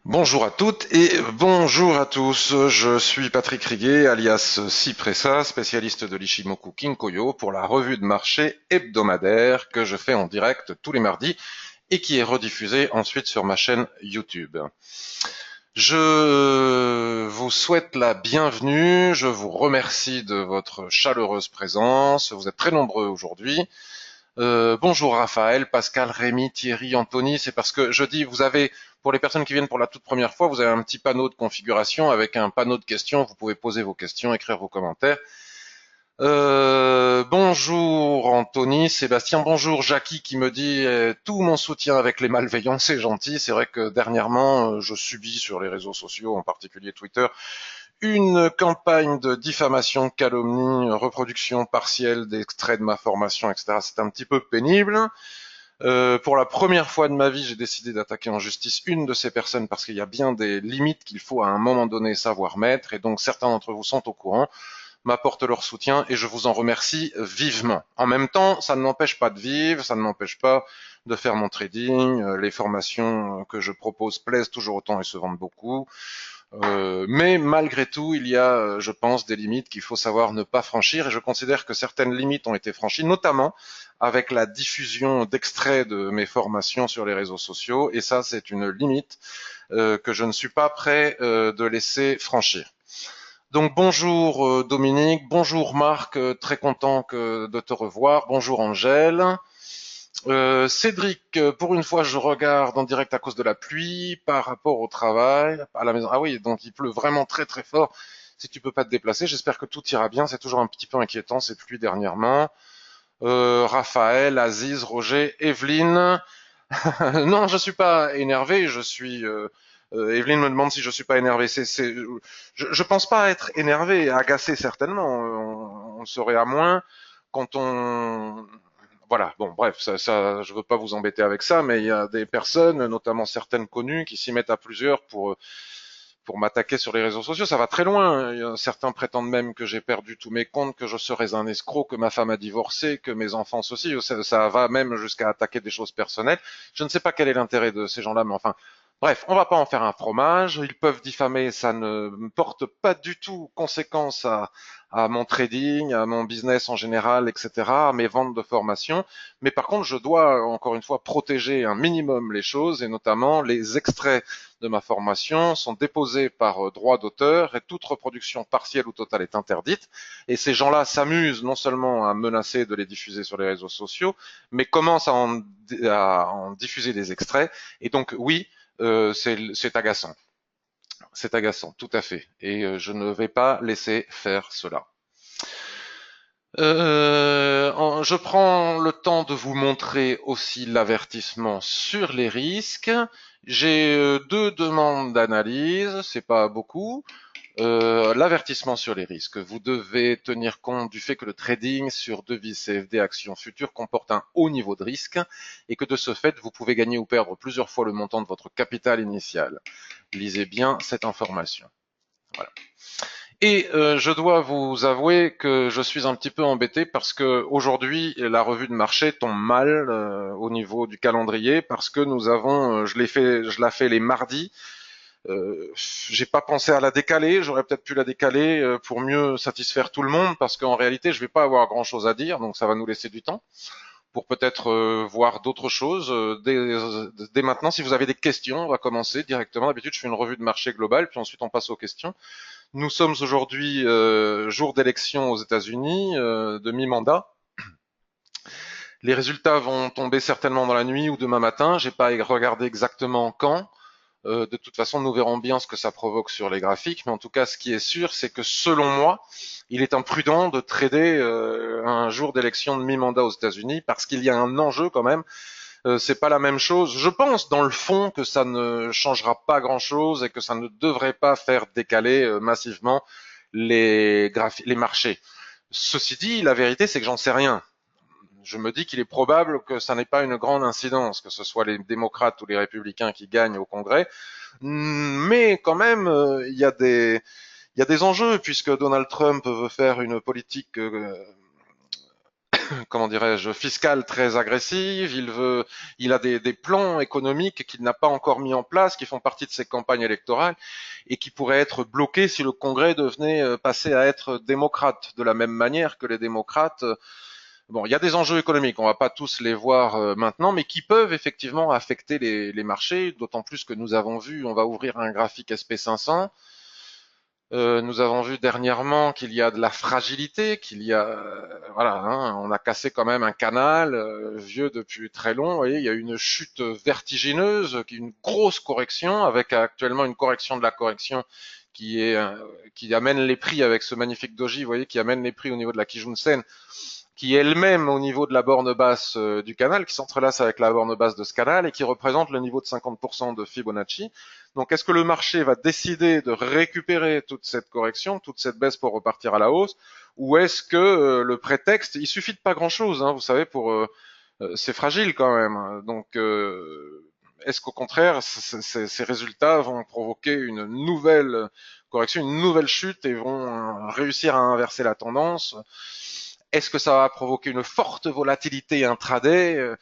Bonjour à toutes et bonjour à tous. Je suis Patrick Riguet, alias Cipressa, spécialiste de l'Ishimoku Kinkoyo pour la revue de marché hebdomadaire que je fais en direct tous les mardis et qui est rediffusée ensuite sur ma chaîne YouTube. Je vous souhaite la bienvenue, je vous remercie de votre chaleureuse présence. Vous êtes très nombreux aujourd'hui. Bonjour Raphaël, Pascal, Rémi, Thierry, Anthony. C'est parce que je dis, vous avez, pour les personnes qui viennent pour la toute première fois, vous avez un petit panneau de configuration avec un panneau de questions. Vous pouvez poser vos questions, écrire vos commentaires. Bonjour Anthony, Sébastien, bonjour Jackie qui me dit tout mon soutien avec les malveillants, c'est gentil. C'est vrai que dernièrement, je subis sur les réseaux sociaux, en particulier Twitter, une campagne de diffamation, calomnie, reproduction partielle d'extraits de ma formation, etc. C'est un petit peu pénible. Pour la première fois de ma vie, j'ai décidé d'attaquer en justice une de ces personnes parce qu'il y a bien des limites qu'il faut à un moment donné savoir mettre, et donc certains d'entre vous sont au courant, m'apportent leur soutien et je vous en remercie vivement. En même temps, ça ne m'empêche pas de vivre, ça ne m'empêche pas de faire mon trading, les formations que je propose plaisent toujours autant et se vendent beaucoup. Mais malgré tout, il y a, je pense, des limites qu'il faut savoir ne pas franchir, et je considère que certaines limites ont été franchies, notamment avec la diffusion d'extraits de mes formations sur les réseaux sociaux, et ça, c'est une limite que je ne suis pas prêt de laisser franchir. Donc bonjour Dominique, bonjour Marc, très content de te revoir, bonjour Angèle. Cédric, pour une fois, je regarde en direct à cause de la pluie par rapport au travail, à la maison. Ah oui, donc il pleut vraiment très très fort. Si tu peux pas te déplacer, j'espère que tout ira bien. C'est toujours un petit peu inquiétant ces pluies dernièrement. Raphaël, Aziz, Roger, Evelyne. Non, je suis pas énervé. Evelyne me demande si je suis pas énervé. Je pense pas être énervé, agacé certainement. On serait à moins quand on voilà, bon, bref, je veux pas vous embêter avec ça, mais il y a des personnes, notamment certaines connues, qui s'y mettent à plusieurs pour m'attaquer sur les réseaux sociaux. Ça va très loin. Certains prétendent même que j'ai perdu tous mes comptes, que je serais un escroc, que ma femme a divorcé, que mes enfants ceci. Ça va même jusqu'à attaquer des choses personnelles. Je ne sais pas quel est l'intérêt de ces gens-là, mais enfin, bref, on va pas en faire un fromage. Ils peuvent diffamer, ça ne me porte pas du tout conséquence à mon trading, à mon business en général, etc., à mes ventes de formation. Mais par contre, je dois, encore une fois, protéger un minimum les choses, et notamment les extraits de ma formation sont déposés par droit d'auteur, et toute reproduction partielle ou totale est interdite. Et ces gens-là s'amusent non seulement à menacer de les diffuser sur les réseaux sociaux, mais commencent à en diffuser des extraits. Et donc, oui, c'est agaçant. C'est agaçant, tout à fait. Et je ne vais pas laisser faire cela. Je prends le temps de vous montrer aussi l'avertissement sur les risques. J'ai deux demandes d'analyse, c'est pas beaucoup. L'avertissement sur les risques. Vous devez tenir compte du fait que le trading sur devises CFD actions futures comporte un haut niveau de risque, et que de ce fait, vous pouvez gagner ou perdre plusieurs fois le montant de votre capital initial. Lisez bien cette information. Voilà. Et je dois vous avouer que je suis un petit peu embêté parce que aujourd'hui la revue de marché tombe mal au niveau du calendrier, parce que nous avons, je la fais les mardis. J'ai pas pensé à la décaler. J'aurais peut-être pu la décaler pour mieux satisfaire tout le monde, parce qu'en réalité je vais pas avoir grand-chose à dire, donc ça va nous laisser du temps pour peut-être voir d'autres choses dès maintenant. Si vous avez des questions, on va commencer directement. D'habitude je fais une revue de marché globale, puis ensuite on passe aux questions. Nous sommes aujourd'hui jour d'élection aux États-Unis, de mi-mandat. Les résultats vont tomber certainement dans la nuit ou demain matin. J'ai pas regardé exactement quand. De toute façon, nous verrons bien ce que ça provoque sur les graphiques. Mais en tout cas, ce qui est sûr, c'est que selon moi, il est imprudent de trader un jour d'élection de mi-mandat aux États-Unis, parce qu'il y a un enjeu quand même. C'est pas la même chose. Je pense dans le fond que ça ne changera pas grand-chose et que ça ne devrait pas faire décaler massivement les marchés. Ceci dit, la vérité, c'est que j'en sais rien. Je me dis qu'il est probable que ça n'ait pas une grande incidence, que ce soit les démocrates ou les républicains qui gagnent au Congrès. Mais quand même, il y a des enjeux, puisque Donald Trump veut faire une politique comment dirais-je, fiscale très agressive. Il a des plans économiques qu'il n'a pas encore mis en place, qui font partie de ses campagnes électorales et qui pourraient être bloqués si le Congrès devenait passer à être démocrate, de la même manière que les démocrates. Bon, il y a des enjeux économiques, on va pas tous les voir maintenant, mais qui peuvent effectivement affecter les marchés, d'autant plus que nous avons vu, on va ouvrir un graphique SP500. Nous avons vu dernièrement qu'il y a de la fragilité, qu'il y a, voilà, hein, on a cassé quand même un canal vieux depuis très long. Vous voyez, il y a une chute vertigineuse, une grosse correction, avec actuellement une correction de la correction qui est qui amène les prix avec ce magnifique doji, vous voyez, qui amène les prix au niveau de la Kijun-sen, qui est elle-même au niveau de la borne basse du canal, qui s'entrelace avec la borne basse de ce canal et qui représente le niveau de 50% de Fibonacci. Donc est-ce que le marché va décider de récupérer toute cette correction, toute cette baisse pour repartir à la hausse, ou est-ce que le prétexte, il suffit de pas grand-chose, hein, vous savez, pour c'est fragile quand même. Donc est-ce qu'au contraire, ces résultats vont provoquer une nouvelle correction, une nouvelle chute et vont réussir à inverser la tendance? Est-ce que ça va provoquer une forte volatilité intraday?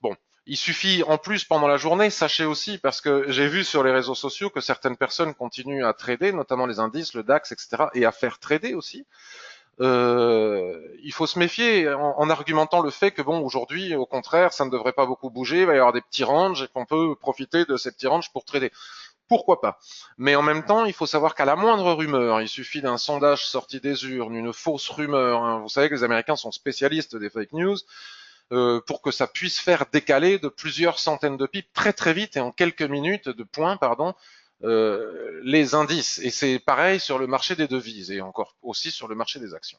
Bon, il suffit en plus pendant la journée, sachez aussi, parce que j'ai vu sur les réseaux sociaux que certaines personnes continuent à trader, notamment les indices, le DAX, etc., et à faire trader aussi. Il faut se méfier en argumentant le fait que bon, aujourd'hui, au contraire, ça ne devrait pas beaucoup bouger, il va y avoir des petits ranges et qu'on peut profiter de ces petits ranges pour trader. Pourquoi pas? Mais en même temps, il faut savoir qu'à la moindre rumeur, il suffit d'un sondage sorti des urnes, une fausse rumeur, hein, vous savez que les Américains sont spécialistes des fake news, pour que ça puisse faire décaler de plusieurs centaines de pips très très vite et en quelques minutes de points, pardon, les indices. Et c'est pareil sur le marché des devises et encore aussi sur le marché des actions.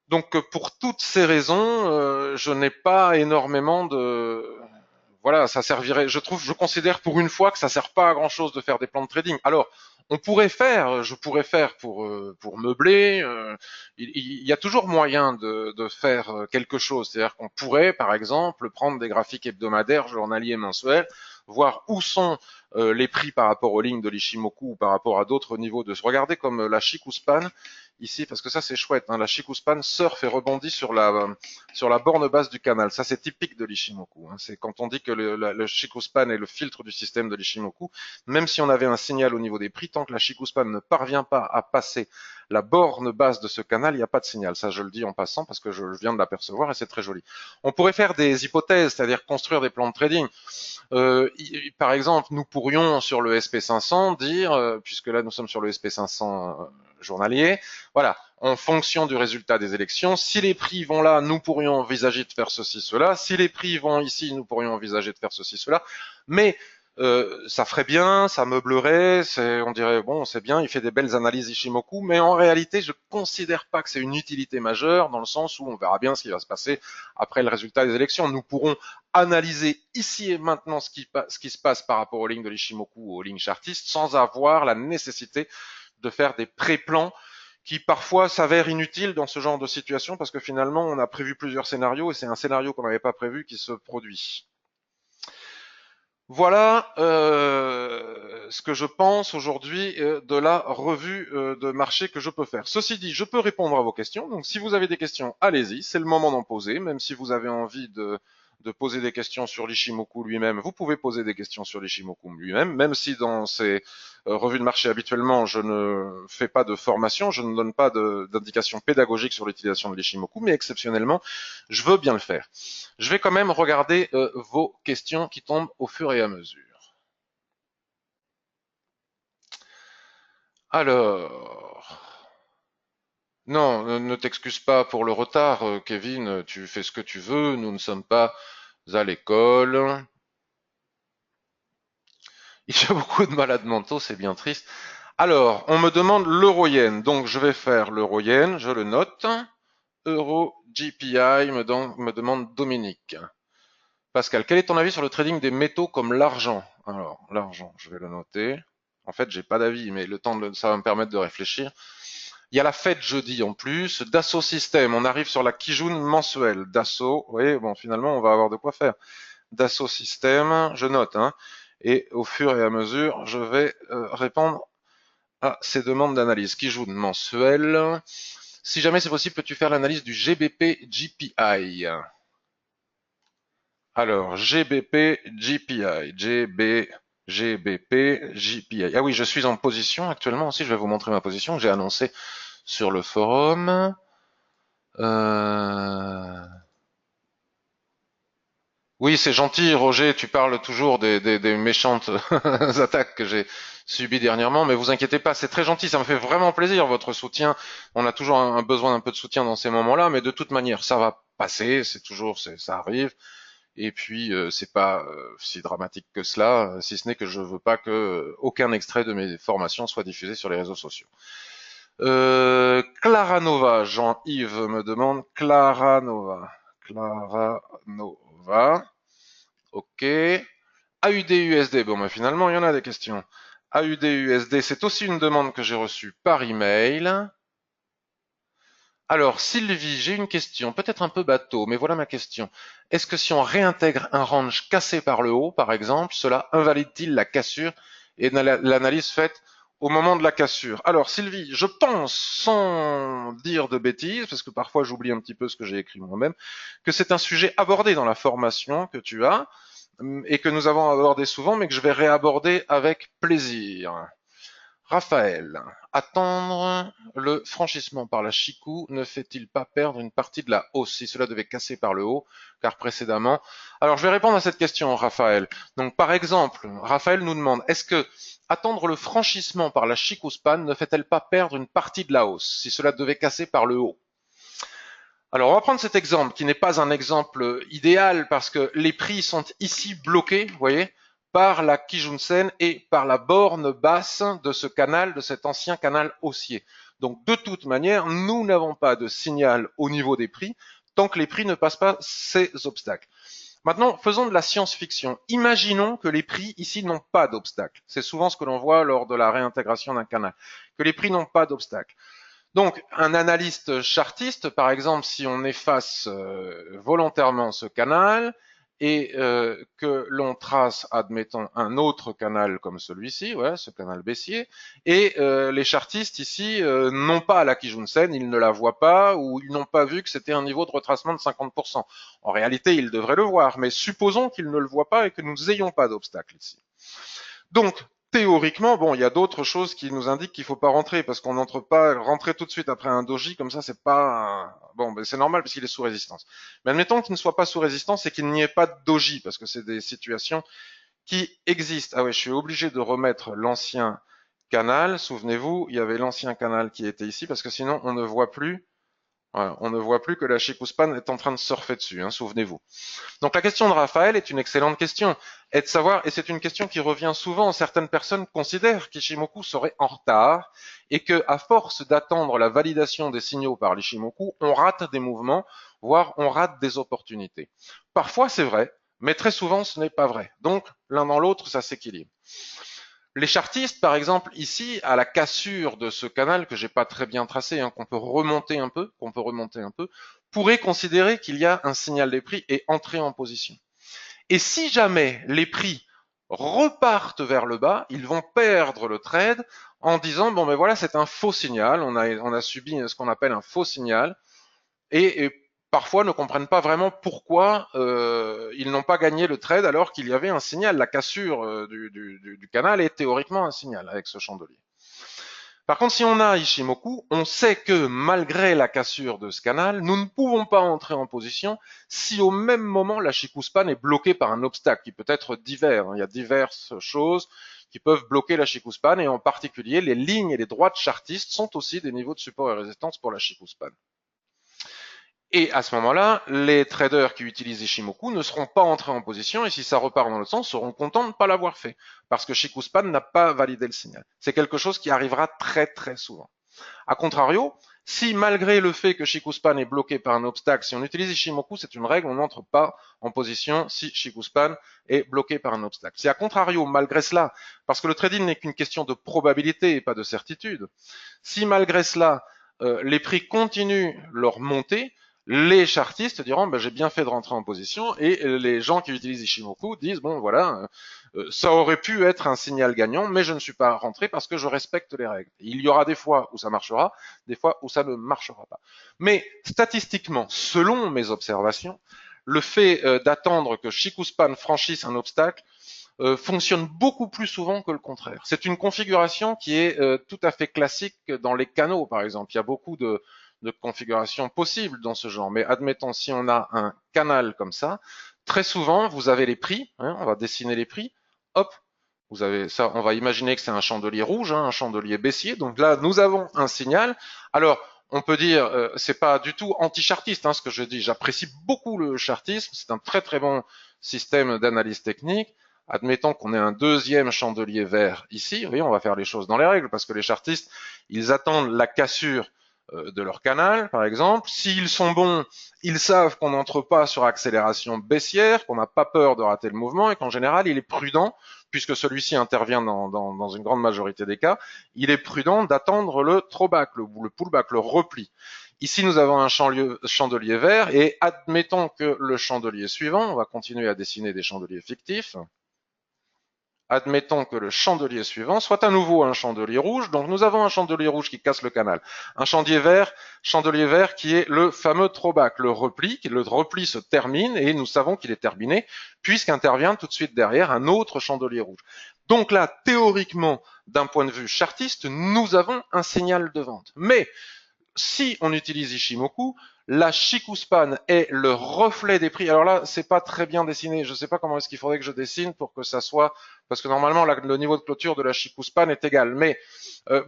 Donc pour toutes ces raisons, je n'ai pas énormément de, voilà, ça servirait. Je considère pour une fois que ça sert pas à grand chose de faire des plans de trading. Alors, je pourrais faire pour meubler. Il y a toujours moyen de faire quelque chose. C'est-à-dire qu'on pourrait, par exemple, prendre des graphiques hebdomadaires, journaliers, mensuels, voir où sont les prix par rapport aux lignes de l'Ishimoku ou par rapport à d'autres niveaux de. Regardez comme la Chikou-span ici, parce que ça c'est chouette. Hein, la Chikou-span surfe et rebondit sur la borne basse du canal. Ça, c'est typique de l'Ishimoku. Hein. C'est quand on dit que le Chikou-span est le filtre du système de l'Ishimoku, même si on avait un signal au niveau des prix, tant que la Chikou-span ne parvient pas à passer la borne basse de ce canal, il n'y a pas de signal. Ça, je le dis en passant parce que je viens de l'apercevoir et c'est très joli. On pourrait faire des hypothèses, c'est-à-dire construire des plans de trading. Par exemple, nous pourrions sur le SP500 dire, puisque là nous sommes sur le SP500 journalier, voilà, en fonction du résultat des élections, si les prix vont là, nous pourrions envisager de faire ceci, cela. Si les prix vont ici, nous pourrions envisager de faire ceci, cela. Mais ça ferait bien, ça meublerait, on dirait bon, c'est bien, il fait des belles analyses Ishimoku, mais en réalité, je considère pas que c'est une utilité majeure dans le sens où on verra bien ce qui va se passer après le résultat des élections. Nous pourrons analyser ici et maintenant ce qui se passe par rapport aux lignes de l'Ishimoku ou aux lignes chartistes sans avoir la nécessité de faire des pré-plans qui parfois s'avèrent inutiles dans ce genre de situation parce que finalement on a prévu plusieurs scénarios et c'est un scénario qu'on n'avait pas prévu qui se produit. Voilà ce que je pense aujourd'hui de la revue de marché que je peux faire. Ceci dit, je peux répondre à vos questions. Donc si vous avez des questions, allez-y, c'est le moment d'en poser. Même si vous avez envie de poser des questions sur l'Ishimoku lui-même, vous pouvez poser des questions sur l'Ishimoku lui-même, même si dans ces revues de marché habituellement, je ne fais pas de formation, je ne donne pas d'indications pédagogiques sur l'utilisation de l'Ishimoku, mais exceptionnellement, je veux bien le faire. Je vais quand même regarder vos questions qui tombent au fur et à mesure. Alors, non, ne t'excuse pas pour le retard, Kevin, tu fais ce que tu veux, nous ne sommes pas à l'école. Il y a beaucoup de malades mentaux, c'est bien triste. Alors, on me demande l'euro-yen, donc je vais faire l'euro-yen, je le note. Euro GPI, me demande Dominique. Pascal, quel est ton avis sur le trading des métaux comme l'argent? Alors, l'argent, je vais le noter. En fait, j'ai pas d'avis, mais ça va me permettre de réfléchir. Il y a la fête jeudi en plus. Dassault Systèmes, on arrive sur la Kijun mensuelle. Dassault, vous voyez, bon, finalement, on va avoir de quoi faire. Dassault Systèmes, je note, hein. Et au fur et à mesure, je vais répondre à ces demandes d'analyse. Kijun mensuelle. Si jamais c'est possible, peux-tu faire l'analyse du GBP GPI? Alors, GBP GPI, GBP GPI. Ah oui, je suis en position actuellement aussi, je vais vous montrer ma position que j'ai annoncée sur le forum. Euh... Oui, c'est gentil, Roger, tu parles toujours des méchantes attaques que j'ai subies dernièrement, mais vous inquiétez pas, c'est très gentil, ça me fait vraiment plaisir votre soutien. On a toujours un besoin d'un peu de soutien dans ces moments-là, mais de toute manière, ça va passer, ça arrive, et puis c'est pas si dramatique que cela, si ce n'est que je veux pas que aucun extrait de mes formations soit diffusé sur les réseaux sociaux. Clara Nova, Jean-Yves me demande Clara Nova. Clara Nova. Ok. AUD-USD, bon, bah, finalement, il y en a des questions. AUD-USD, c'est aussi une demande que j'ai reçue par email. Alors, Sylvie, j'ai une question, peut-être un peu bateau, mais voilà ma question. Est-ce que si on réintègre un range cassé par le haut, par exemple, cela invalide-t-il la cassure et l'analyse faite au moment de la cassure? Alors, Sylvie, je pense, sans dire de bêtises, parce que parfois j'oublie un petit peu ce que j'ai écrit moi-même, que c'est un sujet abordé dans la formation que tu as et que nous avons abordé souvent, mais que je vais réaborder avec plaisir. Raphaël, attendre le franchissement par la Chikou ne fait-il pas perdre une partie de la hausse si cela devait casser par le haut, car précédemment... Alors je vais répondre à cette question, Raphaël. Donc par exemple, Raphaël nous demande, est-ce que attendre le franchissement par la Chikou span ne fait-elle pas perdre une partie de la hausse si cela devait casser par le haut? Alors, on va prendre cet exemple qui n'est pas un exemple idéal parce que les prix sont ici bloqués, vous voyez, par la Kijun-sen et par la borne basse de ce canal, de cet ancien canal haussier. Donc, de toute manière, nous n'avons pas de signal au niveau des prix tant que les prix ne passent pas ces obstacles. Maintenant, faisons de la science-fiction. Imaginons que les prix ici n'ont pas d'obstacles. C'est souvent ce que l'on voit lors de la réintégration d'un canal, que les prix n'ont pas d'obstacles. Donc, un analyste chartiste, par exemple, si on efface volontairement ce canal et que l'on trace, admettons, un autre canal comme celui-ci, ouais, ce canal baissier, et les chartistes ici n'ont pas la Kijun-sen, ils ne la voient pas ou ils n'ont pas vu que c'était un niveau de retracement de 50%. En réalité, ils devraient le voir, mais supposons qu'ils ne le voient pas et que nous n'ayons pas d'obstacle ici. Donc, théoriquement, bon, il y a d'autres choses qui nous indiquent qu'il faut pas rentrer parce qu'on n'entre pas, rentrer tout de suite après un doji comme ça, c'est pas bon, ben c'est normal parce qu'il est sous résistance. Mais admettons qu'il ne soit pas sous résistance et qu'il n'y ait pas de doji parce que c'est des situations qui existent. Ah ouais, je suis obligé de remettre l'ancien canal. Souvenez-vous, il y avait l'ancien canal qui était ici parce que sinon on ne voit plus. Voilà, on ne voit plus que la Chikuspan est en train de surfer dessus, hein, souvenez-vous. Donc la question de Raphaël est une excellente question, et de savoir, et c'est une question qui revient souvent, certaines personnes considèrent qu'Ishimoku serait en retard, et que à force d'attendre la validation des signaux par l'Ishimoku, on rate des mouvements, voire on rate des opportunités. Parfois c'est vrai, mais très souvent ce n'est pas vrai. Donc l'un dans l'autre, ça s'équilibre. Les chartistes, par exemple, ici, à la cassure de ce canal que j'ai pas très bien tracé, hein, qu'on peut remonter un peu, pourraient considérer qu'il y a un signal des prix et entrer en position. Et si jamais les prix repartent vers le bas, ils vont perdre le trade en disant bon ben voilà, c'est un faux signal, on a subi ce qu'on appelle un faux signal, et parfois ne comprennent pas vraiment pourquoi ils n'ont pas gagné le trade alors qu'il y avait un signal. La cassure du canal est théoriquement un signal avec ce chandelier. Par contre, si on a Ishimoku, on sait que malgré la cassure de ce canal, nous ne pouvons pas entrer en position si au même moment la Shikuspan est bloquée par un obstacle qui peut être divers. Il y a diverses choses qui peuvent bloquer la Shikuspan et en particulier les lignes et les droites chartistes sont aussi des niveaux de support et résistance pour la Shikuspan. Et à ce moment-là, les traders qui utilisent Ishimoku ne seront pas entrés en position et si ça repart dans l'autre sens, seront contents de ne pas l'avoir fait parce que Shikuspan n'a pas validé le signal. C'est quelque chose qui arrivera très très souvent. A contrario, si malgré le fait que Shikuspan est bloqué par un obstacle, si on utilise Ishimoku, c'est une règle, on n'entre pas en position si Shikuspan est bloqué par un obstacle. Si à contrario, malgré cela, parce que le trading n'est qu'une question de probabilité et pas de certitude, si malgré cela, les prix continuent leur montée, Les chartistes diront ben, j'ai bien fait de rentrer en position, et les gens qui utilisent Ishimoku disent bon voilà, ça aurait pu être un signal gagnant, mais je ne suis pas rentré parce que je respecte les règles. Il y aura des fois où ça marchera, des fois où ça ne marchera pas. Mais statistiquement, selon mes observations, le fait d'attendre que Shikuspan franchisse un obstacle fonctionne beaucoup plus souvent que le contraire. C'est une configuration qui est tout à fait classique dans les canaux, par exemple. Il y a beaucoup de configurations possibles dans ce genre. Mais admettons, si on a un canal comme ça, très souvent, vous avez les prix, hein, on va dessiner les prix, hop, vous avez ça, on va imaginer que c'est un chandelier rouge, hein, un chandelier baissier. Donc là, nous avons un signal. Alors, on peut dire, c'est pas du tout anti-chartiste, hein, ce que je dis. J'apprécie beaucoup le chartisme. C'est un très très bon système d'analyse technique. Admettons qu'on ait un deuxième chandelier vert ici. Vous voyez, on va faire les choses dans les règles parce que les chartistes, ils attendent la cassure de leur canal, par exemple. S'ils sont bons, ils savent qu'on n'entre pas sur accélération baissière, qu'on n'a pas peur de rater le mouvement et qu'en général, il est prudent, puisque celui-ci intervient dans une grande majorité des cas, il est prudent d'attendre le throwback, le pullback, le repli. Ici, nous avons un chandelier vert et admettons que le chandelier suivant, on va continuer à dessiner des chandeliers fictifs, admettons que le chandelier suivant soit à nouveau un chandelier rouge. Donc nous avons un chandelier rouge qui casse le canal. Un chandelier vert qui est le fameux throwback, le repli. Le repli se termine et nous savons qu'il est terminé puisqu'intervient tout de suite derrière un autre chandelier rouge. Donc là, théoriquement, d'un point de vue chartiste, nous avons un signal de vente. Mais si on utilise Ishimoku, la Shikuspan est le reflet des prix. Alors là, c'est pas très bien dessiné. Je sais pas comment est-ce qu'il faudrait que je dessine pour que ça soit, parce que normalement le niveau de clôture de la Shikuspan est égal. Mais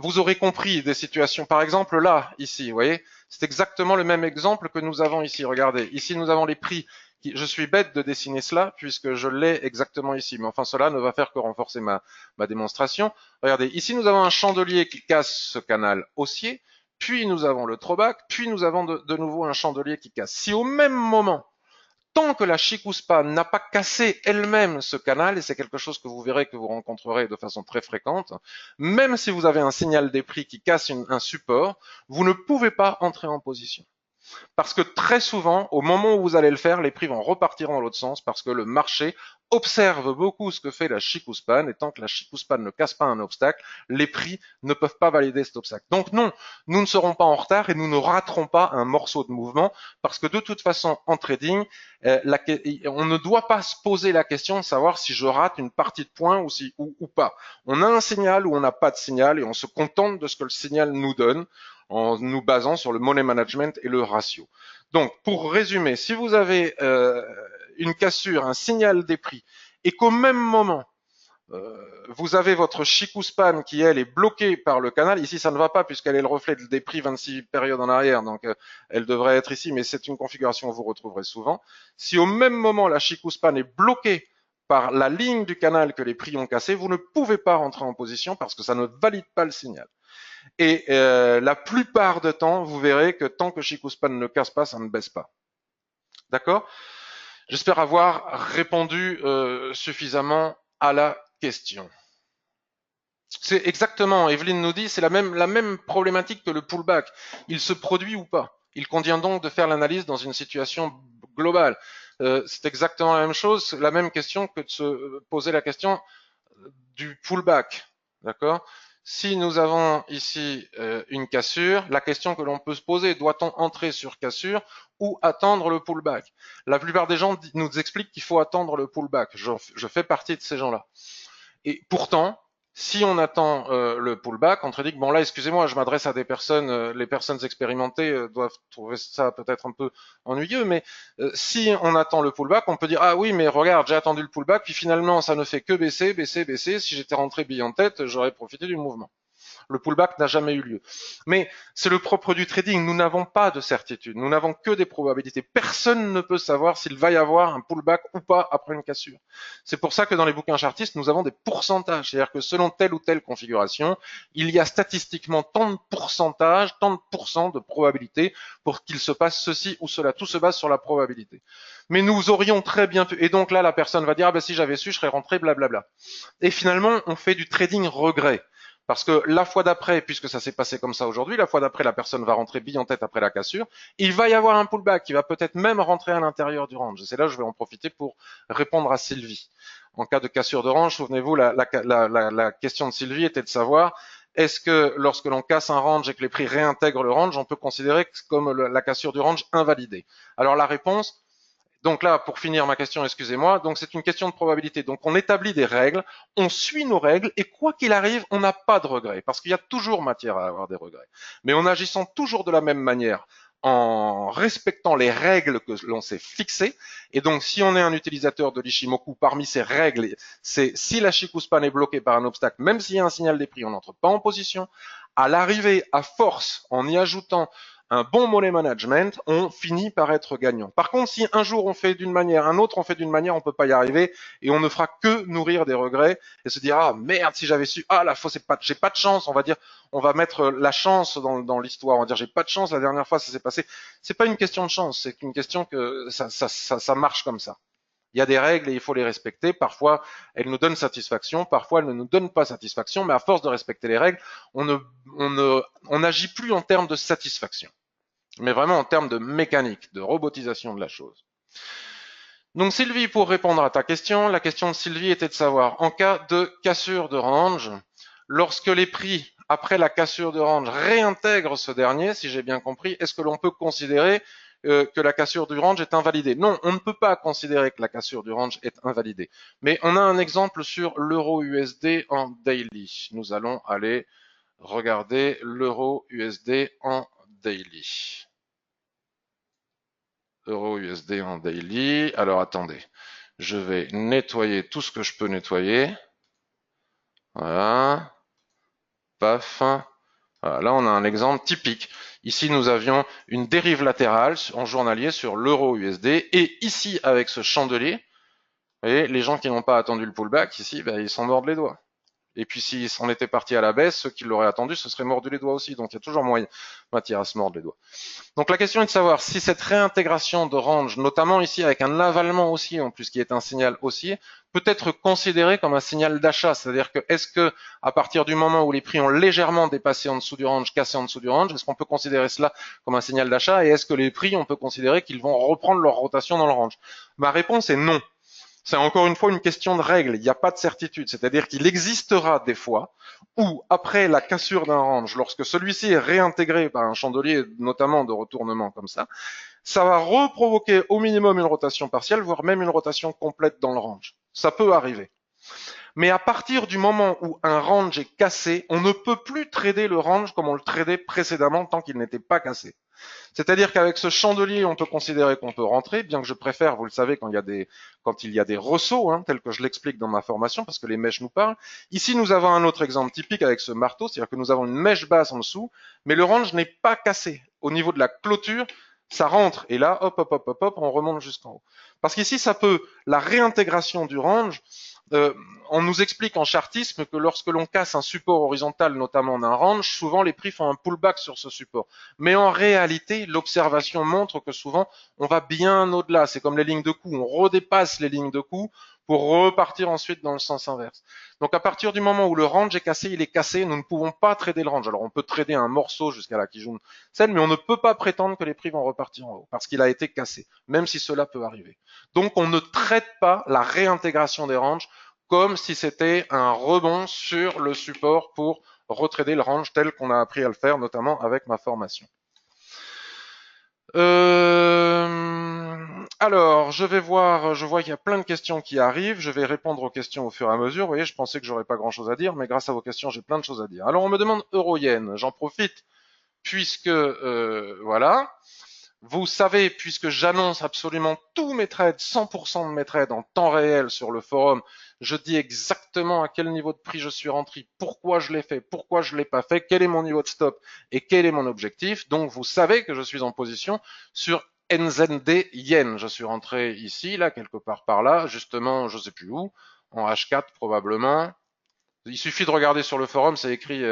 vous aurez compris des situations. Par exemple, là, ici, vous voyez, c'est exactement le même exemple que nous avons ici. Regardez, ici nous avons les prix. Je suis bête de dessiner cela puisque je l'ai exactement ici. Mais enfin, cela ne va faire que renforcer ma démonstration. Regardez, ici nous avons un chandelier qui casse ce canal haussier. Puis nous avons le throwback, puis nous avons de nouveau un chandelier qui casse. Si au même moment, tant que la Shikuspan n'a pas cassé elle-même ce canal, et c'est quelque chose que vous verrez que vous rencontrerez de façon très fréquente, même si vous avez un signal des prix qui casse un support, vous ne pouvez pas entrer en position. Parce que très souvent, au moment où vous allez le faire, les prix vont repartir dans l'autre sens parce que le marché observe beaucoup ce que fait la Shikuspan et tant que la Shikuspan ne casse pas un obstacle, les prix ne peuvent pas valider cet obstacle. Donc non, nous ne serons pas en retard et nous ne raterons pas un morceau de mouvement parce que de toute façon, en trading, on ne doit pas se poser la question de savoir si je rate une partie de points ou pas. On a un signal ou on n'a pas de signal et on se contente de ce que le signal nous donne en nous basant sur le money management et le ratio. Donc, pour résumer, si vous avez une cassure, un signal des prix, et qu'au même moment, vous avez votre Shikuspan qui, elle, est bloquée par le canal. Ici, ça ne va pas puisqu'elle est le reflet des prix 26 périodes en arrière, donc elle devrait être ici, mais c'est une configuration que vous retrouverez souvent. Si au même moment, la Shikuspan est bloquée par la ligne du canal que les prix ont cassé, vous ne pouvez pas rentrer en position parce que ça ne valide pas le signal. Et la plupart du temps, vous verrez que tant que Shikuspan ne casse pas, ça ne baisse pas. D'accord? J'espère avoir répondu suffisamment à la question. C'est exactement, Evelyne nous dit, c'est la même problématique que le pullback. Il se produit ou pas? Il convient donc de faire l'analyse dans une situation globale. C'est exactement la même chose, la même question que de se poser la question du pullback. D'accord? Si nous avons ici une cassure, la question que l'on peut se poser, doit-on entrer sur cassure ou attendre le pullback? La plupart des gens nous expliquent qu'il faut attendre le pullback. Je fais partie de ces gens-là. Et pourtant, si on attend le pullback, on te dit que bon là, excusez-moi, je m'adresse à des personnes, les personnes expérimentées doivent trouver ça peut-être un peu ennuyeux, mais si on attend le pullback, on peut dire ah oui, mais regarde, j'ai attendu le pullback, puis finalement ça ne fait que baisser, baisser, baisser. Si j'étais rentré bille en tête, j'aurais profité du mouvement. Le pullback n'a jamais eu lieu. Mais c'est le propre du trading. Nous n'avons pas de certitude. Nous n'avons que des probabilités. Personne ne peut savoir s'il va y avoir un pullback ou pas après une cassure. C'est pour ça que dans les bouquins chartistes, nous avons des pourcentages. C'est-à-dire que selon telle ou telle configuration, il y a statistiquement tant de pourcentage, tant de pourcents de probabilité pour qu'il se passe ceci ou cela. Tout se base sur la probabilité. Mais nous aurions très bien pu. Et donc là, la personne va dire, ah ben si j'avais su, je serais rentré, blablabla. Et finalement, on fait du trading regret. Parce que la fois d'après, puisque ça s'est passé comme ça aujourd'hui, la fois d'après, la personne va rentrer bille en tête après la cassure. Il va y avoir un pullback qui va peut-être même rentrer à l'intérieur du range. Et c'est là que je vais en profiter pour répondre à Sylvie. En cas de cassure de range, souvenez-vous, la question de Sylvie était de savoir est-ce que lorsque l'on casse un range et que les prix réintègrent le range, on peut considérer comme la cassure du range invalidée? Alors la réponse, donc là, pour finir ma question, excusez-moi, donc c'est une question de probabilité. Donc on établit des règles, on suit nos règles, et quoi qu'il arrive, on n'a pas de regrets, parce qu'il y a toujours matière à avoir des regrets. Mais en agissant toujours de la même manière, en respectant les règles que l'on s'est fixées, et donc si on est un utilisateur de l'Ishimoku, parmi ces règles, c'est si la Shikuspan est bloquée par un obstacle, même s'il y a un signal des prix, on n'entre pas en position. À l'arrivée, à force, en y ajoutant un bon money management, on finit par être gagnant. Par contre, si un jour on fait d'une manière, un autre on fait d'une manière, on peut pas y arriver et on ne fera que nourrir des regrets et se dire ah merde si j'avais su, ah la fois j'ai pas de chance, on va dire, on va mettre la chance dans l'histoire, on va dire j'ai pas de chance la dernière fois ça s'est passé. C'est pas une question de chance, c'est une question que ça marche comme ça. Il y a des règles et il faut les respecter. Parfois, elles nous donnent satisfaction, parfois elles ne nous donnent pas satisfaction, mais à force de respecter les règles, on n'agit plus en termes de satisfaction, mais vraiment en termes de mécanique, de robotisation de la chose. Donc Sylvie, pour répondre à ta question, la question de Sylvie était de savoir, en cas de cassure de range, lorsque les prix, après la cassure de range, réintègrent ce dernier, si j'ai bien compris, est-ce que l'on peut considérer que la cassure du range est invalidée? Non, on ne peut pas considérer que la cassure du range est invalidée. Mais on a un exemple sur l'euro USD en daily. Nous allons aller regarder l'euro USD en daily. Euro USD en daily. Alors attendez, je vais nettoyer tout ce que je peux nettoyer. Voilà. Paf. Voilà, là, on a un exemple typique. Ici, nous avions une dérive latérale en journalier sur l'euro USD. Et ici, avec ce chandelier, vous voyez, les gens qui n'ont pas attendu le pullback, ici, ben, ils s'en mordent les doigts. Et puis s'ils s'en étaient partis à la baisse, ceux qui l'auraient attendu se seraient mordus les doigts aussi. Donc il y a toujours moyen matière à se mordre les doigts. Donc la question est de savoir si cette réintégration de range, notamment ici avec un avalement haussier en plus qui est un signal haussier, peut être considéré comme un signal d'achat. C'est-à-dire que est-ce que à partir du moment où les prix ont légèrement dépassé en dessous du range, cassé en dessous du range, est-ce qu'on peut considérer cela comme un signal d'achat? Et est-ce que les prix, on peut considérer qu'ils vont reprendre leur rotation dans le range? Ma réponse est non. C'est encore une fois une question de règle, il n'y a pas de certitude, c'est-à-dire qu'il existera des fois où, après la cassure d'un range, lorsque celui-ci est réintégré par un chandelier, notamment de retournement comme ça va reprovoquer au minimum une rotation partielle, voire même une rotation complète dans le range. Ça peut arriver. Mais à partir du moment où un range est cassé, on ne peut plus trader le range comme on le tradait précédemment tant qu'il n'était pas cassé. C'est-à-dire qu'avec ce chandelier, on peut considérer qu'on peut rentrer, bien que je préfère, vous le savez, quand il y a des ressauts, tels que je l'explique dans ma formation, parce que les mèches nous parlent. Ici, nous avons un autre exemple typique avec ce marteau, c'est-à-dire que nous avons une mèche basse en dessous, mais le range n'est pas cassé. Au niveau de la clôture, ça rentre, et là, hop, hop, hop, hop, hop, on remonte jusqu'en haut. Parce qu'ici, la réintégration du range, on nous explique en chartisme que lorsque l'on casse un support horizontal, notamment d'un range, souvent les prix font un pullback sur ce support. Mais en réalité, l'observation montre que souvent, on va bien au-delà. C'est comme les lignes de coup. On redépasse les lignes de coup pour repartir ensuite dans le sens inverse. Donc à partir du moment où le range est cassé, il est cassé. Nous ne pouvons pas trader le range. Alors on peut trader un morceau jusqu'à la Kijun Sen, mais on ne peut pas prétendre que les prix vont repartir en haut parce qu'il a été cassé, même si cela peut arriver. Donc on ne traite pas la réintégration des ranges comme si c'était un rebond sur le support pour retrader le range tel qu'on a appris à le faire, notamment avec ma formation. Alors, je vois qu'il y a plein de questions qui arrivent, je vais répondre aux questions au fur et à mesure. Vous voyez, je pensais que j'aurais pas grand chose à dire, mais grâce à vos questions, j'ai plein de choses à dire. Alors, on me demande euro-yen, j'en profite, puisque, voilà. Vous savez, puisque j'annonce absolument tous mes trades, 100% de mes trades en temps réel sur le forum, je dis exactement à quel niveau de prix je suis rentré, pourquoi je l'ai fait, pourquoi je l'ai pas fait, quel est mon niveau de stop et quel est mon objectif. Donc vous savez que je suis en position sur NZD Yen. Je suis rentré ici, là, quelque part par là, justement, je sais plus où, en H4 probablement. Il suffit de regarder sur le forum, c'est écrit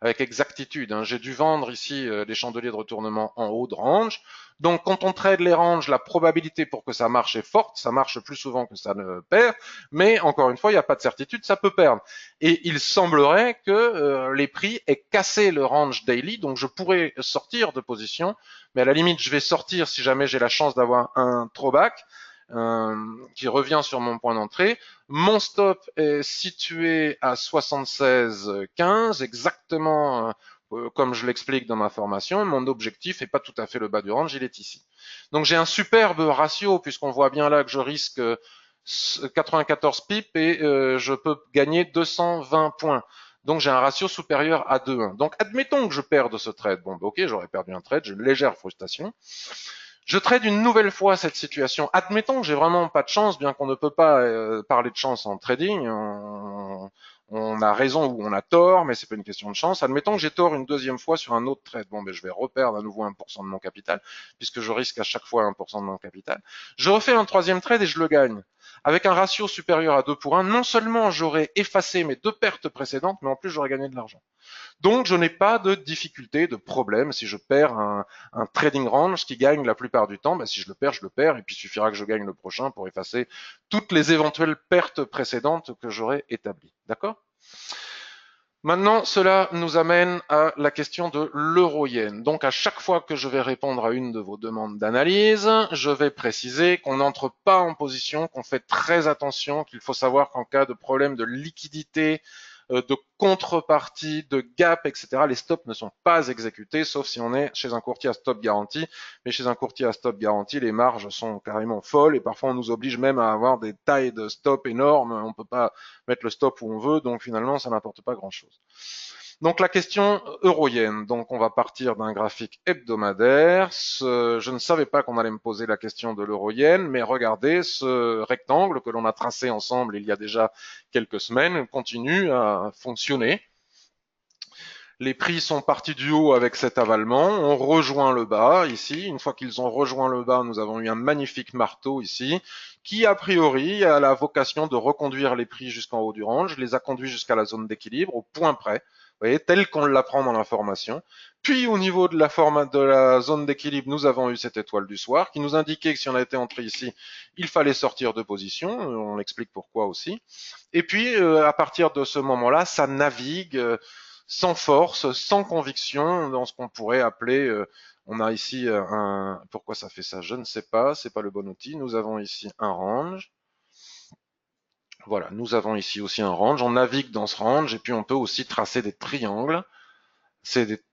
avec exactitude, hein. J'ai dû vendre ici les chandeliers de retournement en haut de range. Donc quand on trade les ranges, la probabilité pour que ça marche est forte, ça marche plus souvent que ça ne perd, mais encore une fois, il n'y a pas de certitude, ça peut perdre. Et il semblerait que les prix aient cassé le range daily, donc je pourrais sortir de position, mais à la limite, je vais sortir si jamais j'ai la chance d'avoir un throwback qui revient sur mon point d'entrée. Mon stop est situé à 76,15, exactement comme je l'explique dans ma formation. Mon objectif n'est pas tout à fait le bas du range, il est ici. Donc j'ai un superbe ratio puisqu'on voit bien là que je risque 94 pips et je peux gagner 220 points. Donc j'ai un ratio supérieur à 2,1. Donc admettons que je perde ce trade. Bon, ok, j'aurais perdu un trade, j'ai une légère frustration. Je trade une nouvelle fois cette situation. Admettons que j'ai vraiment pas de chance, bien qu'on ne peut pas parler de chance en trading. On a raison ou on a tort, mais c'est pas une question de chance. Admettons que j'ai tort une deuxième fois sur un autre trade. Bon, ben, je vais reperdre à nouveau 1% de mon capital, puisque je risque à chaque fois 1% de mon capital. Je refais un troisième trade et je le gagne. Avec un ratio supérieur à 2 pour 1, non seulement j'aurais effacé mes deux pertes précédentes, mais en plus j'aurais gagné de l'argent. Donc, je n'ai pas de difficulté, de problème. Si je perds un trading range qui gagne la plupart du temps, ben, si je le perds, je le perds. Et puis, il suffira que je gagne le prochain pour effacer toutes les éventuelles pertes précédentes que j'aurais établies. D'accord? Maintenant, cela nous amène à la question de l'euro-yen. Donc, à chaque fois que je vais répondre à une de vos demandes d'analyse, je vais préciser qu'on n'entre pas en position, qu'on fait très attention, qu'il faut savoir qu'en cas de problème de liquidité, de contrepartie, de gap, etc., les stops ne sont pas exécutés, sauf si on est chez un courtier à stop garanti. Mais chez un courtier à stop garanti, les marges sont carrément folles et parfois on nous oblige même à avoir des tailles de stop énormes. On ne peut pas mettre le stop où on veut, donc finalement ça n'apporte pas grand-chose. Donc la question euro-yen. Donc on va partir d'un graphique hebdomadaire. Je ne savais pas qu'on allait me poser la question de l'euro-yen, mais regardez ce rectangle que l'on a tracé ensemble il y a déjà quelques semaines continue à fonctionner. Les prix sont partis du haut avec cet avalement, on rejoint le bas ici. Une fois qu'ils ont rejoint le bas, nous avons eu un magnifique marteau ici, qui a priori a la vocation de reconduire les prix jusqu'en haut du range, les a conduits jusqu'à la zone d'équilibre, au point près, vous voyez, tel qu'on l'apprend dans l'information. Puis au niveau de la zone d'équilibre, nous avons eu cette étoile du soir qui nous indiquait que si on était entré ici, il fallait sortir de position. On explique pourquoi aussi. Et puis à partir de ce moment-là, ça navigue sans force, sans conviction, dans ce qu'on pourrait appeler, on a ici pourquoi ça fait ça, je ne sais pas, c'est pas le bon outil. Nous avons ici un range. Voilà, nous avons ici aussi un range. On navigue dans ce range et puis on peut aussi tracer des triangles.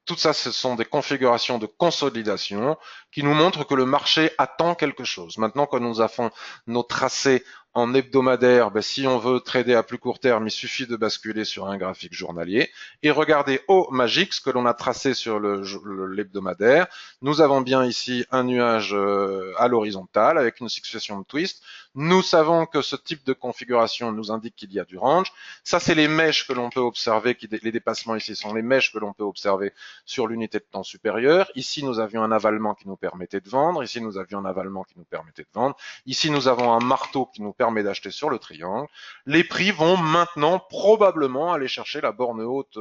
Tout ça, ce sont des configurations de consolidation qui nous montrent que le marché attend quelque chose. Maintenant que nous avons nos tracés en hebdomadaire, ben, si on veut trader à plus court terme, il suffit de basculer sur un graphique journalier et regardez au magique ce que l'on a tracé sur l'hebdomadaire. Nous avons bien ici un nuage à l'horizontale avec une succession de twists. Nous savons que ce type de configuration nous indique qu'il y a du range. Ça, c'est les mèches que l'on peut observer, les dépassements ici sont les mèches que l'on peut observer sur l'unité de temps supérieure. Ici, nous avions un avalement qui nous permettait de vendre. Ici, nous avions un avalement qui nous permettait de vendre. Ici, nous avons un marteau qui nous permet d'acheter sur le triangle. Les prix vont maintenant probablement aller chercher la borne haute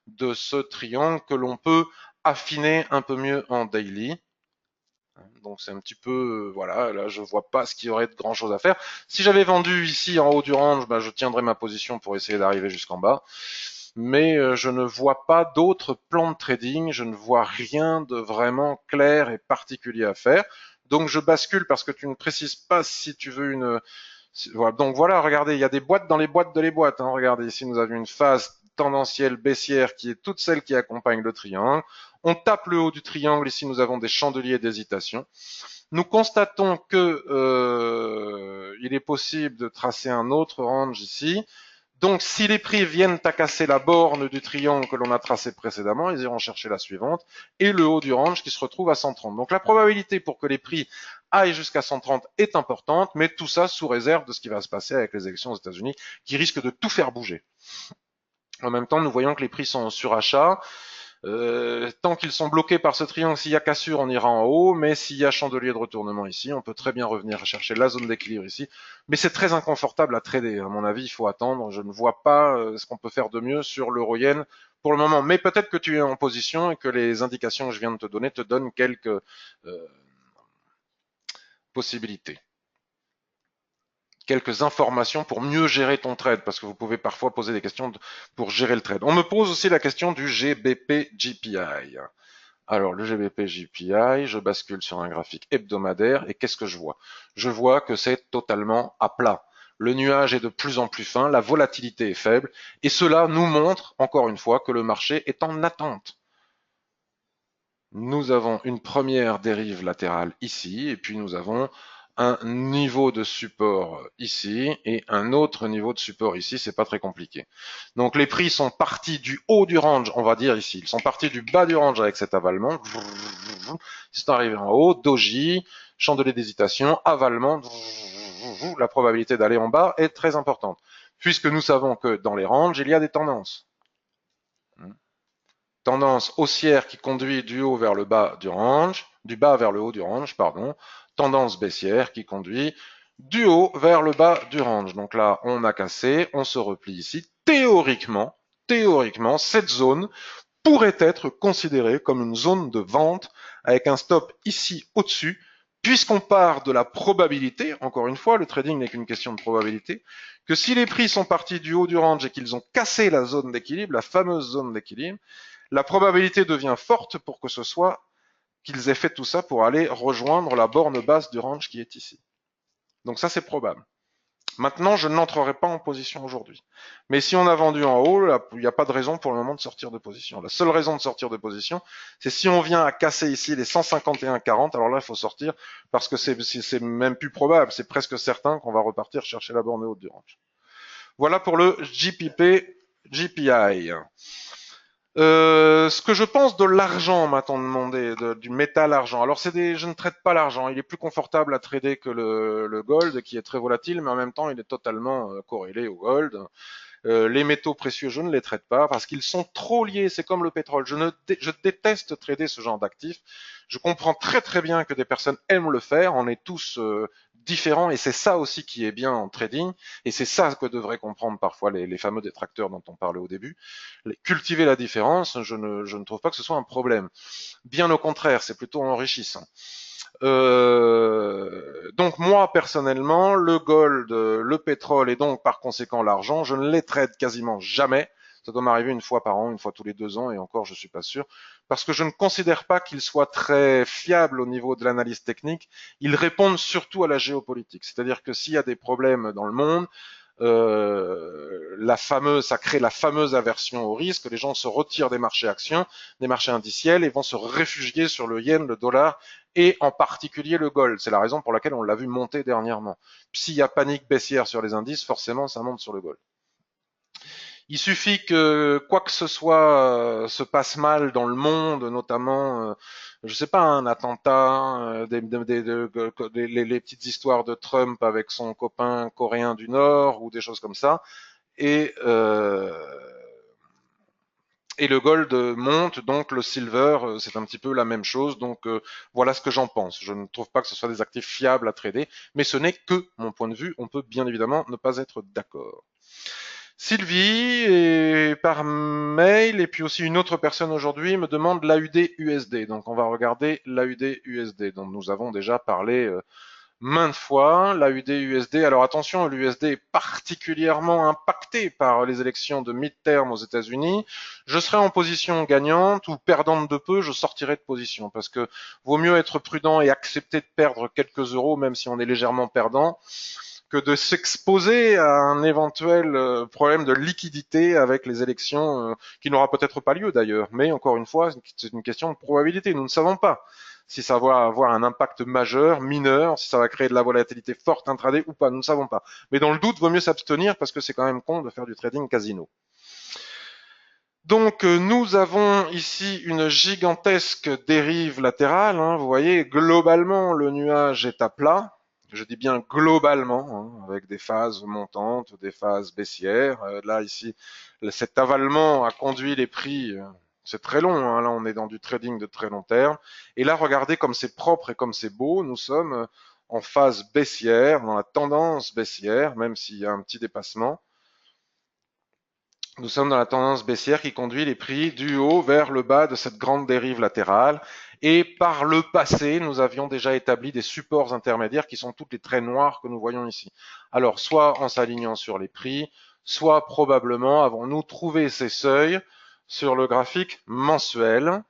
de ce triangle que l'on peut affiner un peu mieux en daily. Donc c'est un petit peu, voilà, là je vois pas ce qu'il y aurait de grand chose à faire. Si j'avais vendu ici en haut du range, ben, je tiendrais ma position pour essayer d'arriver jusqu'en bas. Mais je ne vois pas d'autres plans de trading, je ne vois rien de vraiment clair et particulier à faire. Donc je bascule parce que tu ne précises pas si tu veux une... Voilà. Donc voilà, regardez, il y a des boîtes dans les boîtes de les boîtes. Hein. Regardez, ici nous avons une phase tendancielle baissière qui est toute celle qui accompagne le triangle. On tape le haut du triangle, ici nous avons des chandeliers d'hésitation. Nous constatons que il est possible de tracer un autre range ici. Donc, si les prix viennent à casser la borne du triangle que l'on a tracé précédemment, ils iront chercher la suivante et le haut du range qui se retrouve à 130. Donc, la probabilité pour que les prix aillent jusqu'à 130 est importante, mais tout ça sous réserve de ce qui va se passer avec les élections aux États-Unis qui risquent de tout faire bouger. En même temps, nous voyons que les prix sont en surachat. Tant qu'ils sont bloqués par ce triangle, s'il y a cassure, on ira en haut, mais s'il y a chandelier de retournement ici, on peut très bien revenir chercher la zone d'équilibre ici. Mais c'est très inconfortable à trader, à mon avis, il faut attendre. Je ne vois pas ce qu'on peut faire de mieux sur l'euro-yen pour le moment. Mais peut-être que tu es en position et que les indications que je viens de te donner te donnent quelques possibilités, quelques informations pour mieux gérer ton trade, parce que vous pouvez parfois poser des questions pour gérer le trade. On me pose aussi la question du GBP GPI. Alors, le GBP GPI, je bascule sur un graphique hebdomadaire et qu'est-ce que je vois? Je vois que c'est totalement à plat. Le nuage est de plus en plus fin, la volatilité est faible et cela nous montre, encore une fois, que le marché est en attente. Nous avons une première dérive latérale ici et puis nous avons un niveau de support ici et un autre niveau de support ici, c'est pas très compliqué. Donc les prix sont partis du haut du range, on va dire ici, ils sont partis du bas du range avec cet avalement, ils sont arrivés en haut, doji, chandelier d'hésitation, avalement, la probabilité d'aller en bas est très importante, puisque nous savons que dans les ranges, il y a des tendances. Tendance haussière qui conduit du haut vers le bas du range, du bas vers le haut du range, pardon. Tendance baissière qui conduit du haut vers le bas du range. Donc là, on a cassé, on se replie ici. Théoriquement, cette zone pourrait être considérée comme une zone de vente avec un stop ici au-dessus, puisqu'on part de la probabilité, encore une fois, le trading n'est qu'une question de probabilité, que si les prix sont partis du haut du range et qu'ils ont cassé la zone d'équilibre, la fameuse zone d'équilibre, la probabilité devient forte pour que ce soit qu'ils aient fait tout ça pour aller rejoindre la borne basse du range qui est ici. Donc ça, c'est probable. Maintenant, je n'entrerai pas en position aujourd'hui. Mais si on a vendu en haut, il n'y a pas de raison pour le moment de sortir de position. La seule raison de sortir de position, c'est si on vient à casser ici les 151,40, alors là, il faut sortir parce que c'est même plus probable. C'est presque certain qu'on va repartir chercher la borne haute du range. Voilà pour le GPP GPI. Ce que je pense de l'argent, m'a-t-on demandé, du métal argent. Alors je ne traite pas l'argent. Il est plus confortable à trader que le gold, qui est très volatile, mais en même temps, il est totalement corrélé au gold. Les métaux précieux, je ne les traite pas parce qu'ils sont trop liés. C'est comme le pétrole. Je déteste trader ce genre d'actifs. Je comprends très très bien que des personnes aiment le faire. On est tous différents et c'est ça aussi qui est bien en trading. Et c'est ça que devraient comprendre parfois les fameux détracteurs dont on parlait au début. Cultiver la différence, je ne trouve pas que ce soit un problème. Bien au contraire, c'est plutôt enrichissant. Donc moi personnellement, le gold, le pétrole et donc par conséquent l'argent, je ne les trade quasiment jamais. Ça doit m'arriver une fois par an, une fois tous les 2 ans, et encore je suis pas sûr, parce que je ne considère pas qu'ils soient très fiables au niveau de l'analyse technique. Ils répondent surtout à la géopolitique, c'est-à-dire que s'il y a des problèmes dans le monde, ça crée la fameuse aversion au risque. Les gens se retirent des marchés actions, des marchés indiciels et vont se réfugier sur le yen, le dollar et en particulier le gold. C'est la raison pour laquelle on l'a vu monter dernièrement. S'il y a panique baissière sur les indices, forcément ça monte sur le gold. Il suffit que quoi que ce soit se passe mal dans le monde, notamment, je sais pas, un attentat, les petites histoires de Trump avec son copain coréen du Nord ou des choses comme ça, et et le gold monte, donc le silver, c'est un petit peu la même chose. Donc voilà ce que j'en pense. Je ne trouve pas que ce soit des actifs fiables à trader, mais ce n'est que mon point de vue. On peut bien évidemment ne pas être d'accord. Sylvie, et par mail, et puis aussi une autre personne aujourd'hui me demande l'AUD USD. Donc on va regarder l'AUD USD dont nous avons déjà parlé maintes fois. L'AUD USD, alors attention, l'USD est particulièrement impacté par les élections de mid-term aux États-Unis. Je serai en position gagnante ou perdante de peu, je sortirai de position parce que vaut mieux être prudent et accepter de perdre quelques euros même si on est légèrement perdant que de s'exposer à un éventuel problème de liquidité avec les élections qui n'aura peut-être pas lieu d'ailleurs. Mais encore une fois, c'est une question de probabilité. Nous ne savons pas si ça va avoir un impact majeur, mineur, si ça va créer de la volatilité forte intraday ou pas. Nous ne savons pas. Mais dans le doute, vaut mieux s'abstenir parce que c'est quand même con de faire du trading casino. Donc nous avons ici une gigantesque dérive latérale. Hein. Vous voyez, globalement, le nuage est à plat. Je dis bien globalement, hein, avec des phases montantes, des phases baissières. Là, ici, cet avalement a conduit les prix. C'est très long, hein, là on est dans du trading de très long terme. Et là, regardez comme c'est propre et comme c'est beau. Nous sommes en phase baissière, dans la tendance baissière, même s'il y a un petit dépassement. Nous sommes dans la tendance baissière qui conduit les prix du haut vers le bas de cette grande dérive latérale. Et par le passé, nous avions déjà établi des supports intermédiaires qui sont toutes les traits noirs que nous voyons ici. Alors, soit en s'alignant sur les prix, soit probablement avons-nous trouvé ces seuils sur le graphique mensuel.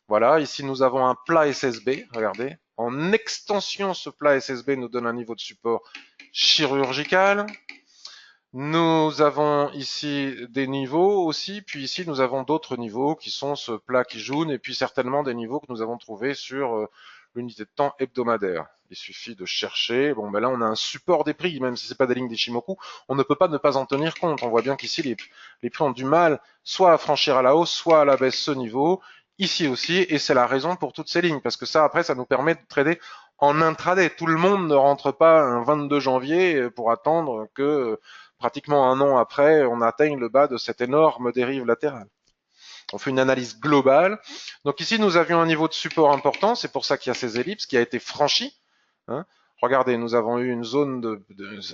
Voilà, ici nous avons un plat SSB, regardez. En extension, ce plat SSB nous donne un niveau de support chirurgical. Nous avons ici des niveaux aussi, puis ici nous avons d'autres niveaux qui sont ce plat qui jaune et puis certainement des niveaux que nous avons trouvés sur l'unité de temps hebdomadaire. Il suffit de chercher. Bon, ben là on a un support des prix, même si c'est pas des lignes d'Ichimoku, on ne peut pas ne pas en tenir compte. On voit bien qu'ici les prix ont du mal soit à franchir à la hausse, soit à la baisse ce niveau. Ici aussi, et c'est la raison pour toutes ces lignes, parce que ça après ça nous permet de trader en intraday. Tout le monde ne rentre pas un 22 janvier pour attendre que pratiquement un an après, on atteigne le bas de cette énorme dérive latérale. On fait une analyse globale. Donc ici, nous avions un niveau de support important, c'est pour ça qu'il y a ces ellipses qui a été franchi. Hein. Regardez, nous avons eu une zone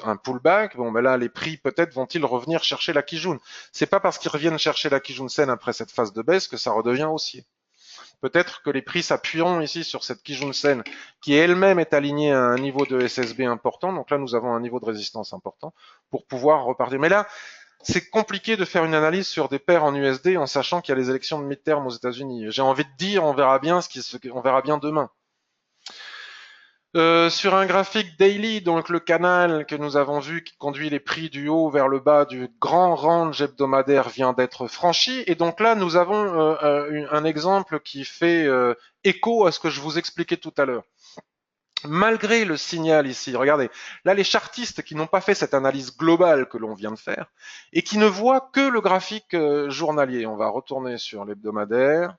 un pullback. Bon, ben là, les prix peut-être vont-ils revenir chercher la Kijun. C'est pas parce qu'ils reviennent chercher la Kijun Sen après cette phase de baisse que ça redevient haussier. Peut-être que les prix s'appuieront ici sur cette Kijun Sen qui elle-même est alignée à un niveau de SSB important. Donc là, nous avons un niveau de résistance important pour pouvoir repartir. Mais là, c'est compliqué de faire une analyse sur des paires en USD en sachant qu'il y a les élections de midterm aux États-Unis. J'ai envie de dire, on verra bien on verra bien demain. Sur un graphique daily, donc le canal que nous avons vu qui conduit les prix du haut vers le bas du grand range hebdomadaire vient d'être franchi. Et donc là, nous avons un exemple qui fait écho à ce que je vous expliquais tout à l'heure. Malgré le signal ici, regardez, là les chartistes qui n'ont pas fait cette analyse globale que l'on vient de faire et qui ne voient que le graphique journalier. On va retourner sur l'hebdomadaire,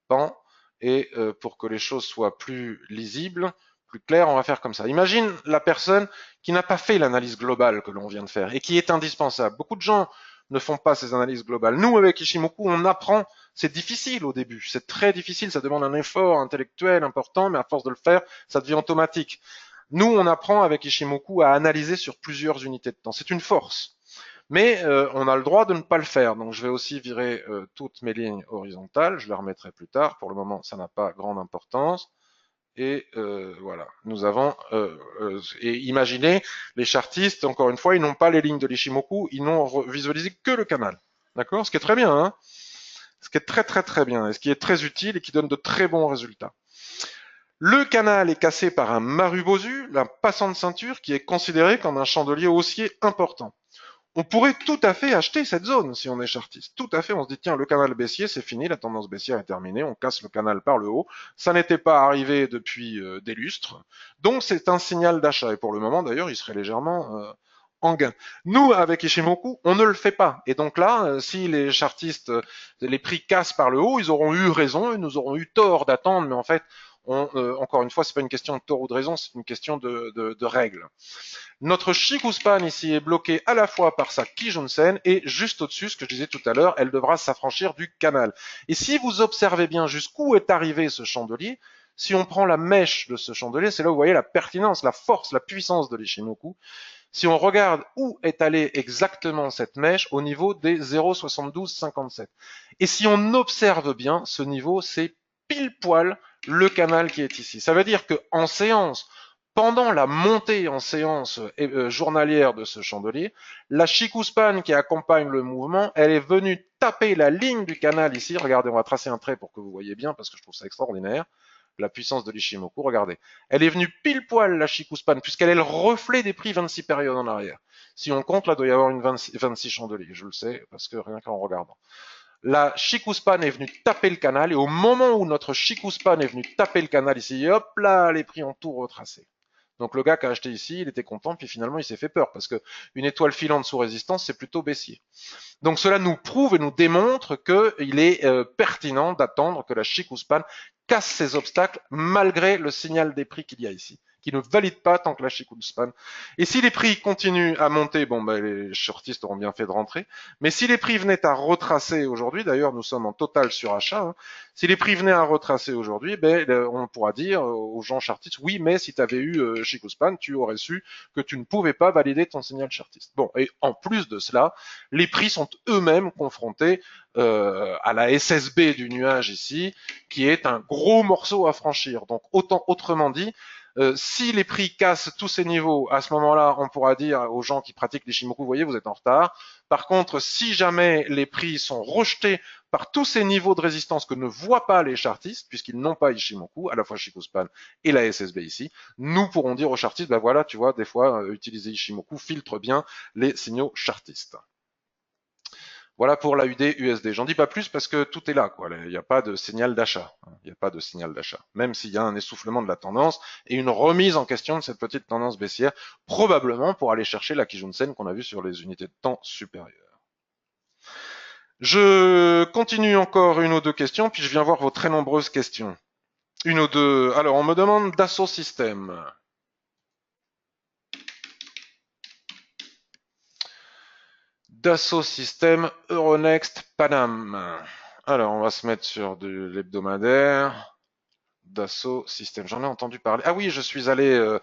pan, et pour que les choses soient plus lisibles, plus claires, on va faire comme ça. Imagine la personne qui n'a pas fait l'analyse globale que l'on vient de faire et qui est indispensable. Beaucoup de gens ne font pas ces analyses globales. Nous, avec Ishimoku, on apprend. C'est difficile au début, c'est très difficile, ça demande un effort intellectuel important, mais à force de le faire, ça devient automatique. Nous, on apprend avec Ishimoku à analyser sur plusieurs unités de temps. C'est une force. Mais on a le droit de ne pas le faire. Donc je vais aussi virer toutes mes lignes horizontales. Je les remettrai plus tard. Pour le moment, ça n'a pas grande importance. Et voilà, nous avons et imaginez les chartistes, encore une fois, ils n'ont pas les lignes de l'Ishimoku, ils n'ont visualisé que le canal. D'accord? Ce qui est très bien, hein? Ce qui est très très très bien, et ce qui est très utile et qui donne de très bons résultats. Le canal est cassé par un Marubozu, la passante ceinture, qui est considéré comme un chandelier haussier important. On pourrait tout à fait acheter cette zone si on est chartiste. Tout à fait, on se dit tiens, le canal baissier, c'est fini, la tendance baissière est terminée, on casse le canal par le haut. Ça n'était pas arrivé depuis des lustres, donc c'est un signal d'achat. Et pour le moment, d'ailleurs, il serait légèrement en gain. Nous, avec Ishimoku, on ne le fait pas. Et donc là, si les chartistes, les prix cassent par le haut, ils auront eu raison, ils nous auront eu tort d'attendre, mais en fait, encore une fois, c'est pas une question de tort ou de raison, c'est une question de règles. Notre Shikuspan ici est bloqué à la fois par sa Kijun-sen et juste au-dessus, ce que je disais tout à l'heure, elle devra s'affranchir du canal. Et si vous observez bien jusqu'où est arrivé ce chandelier, si on prend la mèche de ce chandelier, c'est là où vous voyez la pertinence, la force, la puissance de l'Ishimoku. Si on regarde où est allée exactement cette mèche, au niveau des 0,7257. Et si on observe bien, ce niveau, c'est pile poil le canal qui est ici. Ça veut dire qu'en séance, pendant la montée en séance journalière de ce chandelier, la Shikuspan qui accompagne le mouvement, elle est venue taper la ligne du canal ici. Regardez, on va tracer un trait pour que vous voyez bien, parce que je trouve ça extraordinaire. La puissance de l'Ishimoku, regardez. Elle est venue pile poil, la Shikuspan, puisqu'elle est le reflet des prix 26 périodes en arrière. Si on compte, là, il doit y avoir une 26 chandeliers. Je le sais, parce que rien qu'en regardant. La Shikuspan est venue taper le canal, et au moment où notre Shikuspan est venue taper le canal ici, hop là, les prix ont tout retracé. Donc le gars qui a acheté ici, il était content, puis finalement il s'est fait peur, parce que une étoile filante sous résistance, c'est plutôt baissier. Donc cela nous prouve et nous démontre qu'il est pertinent d'attendre que la Shikuspan casse ces obstacles malgré le signal des prix qu'il y a ici. qui ne valide pas tant que la Shikuspan. Et si les prix continuent à monter, bon, ben, les shortistes auront bien fait de rentrer. Mais si les prix venaient à retracer aujourd'hui, d'ailleurs, nous sommes en total surachat, hein, si les prix venaient à retracer aujourd'hui, ben, on pourra dire aux gens chartistes, oui, mais si tu avais eu Shikuspan, tu aurais su que tu ne pouvais pas valider ton signal chartiste. Bon, et en plus de cela, les prix sont eux-mêmes confrontés à la SSB du nuage ici, qui est un gros morceau à franchir. Donc, autrement dit, si les prix cassent tous ces niveaux, à ce moment-là, on pourra dire aux gens qui pratiquent l'Ishimoku, vous voyez, vous êtes en retard. Par contre, si jamais les prix sont rejetés par tous ces niveaux de résistance que ne voient pas les chartistes, puisqu'ils n'ont pas Ishimoku, à la fois Shikuspan et la SSB ici, nous pourrons dire aux chartistes, ben voilà, tu vois, des fois, utiliser Ishimoku filtre bien les signaux chartistes. Voilà pour la UD USD. J'en dis pas plus parce que tout est là, quoi. Il n'y a pas de signal d'achat. Il n'y a pas de signal d'achat. Même s'il y a un essoufflement de la tendance et une remise en question de cette petite tendance baissière, probablement pour aller chercher la Kijun-sen qu'on a vu sur les unités de temps supérieures. Je continue encore une ou deux questions, puis je viens voir vos très nombreuses questions. Une ou deux. Alors, on me demande Dassault Systèmes. Dassault Systèmes, Euronext, Panam. Alors, on va se mettre sur de l'hebdomadaire. Dassault Systèmes. J'en ai entendu parler. Ah oui, je suis allé.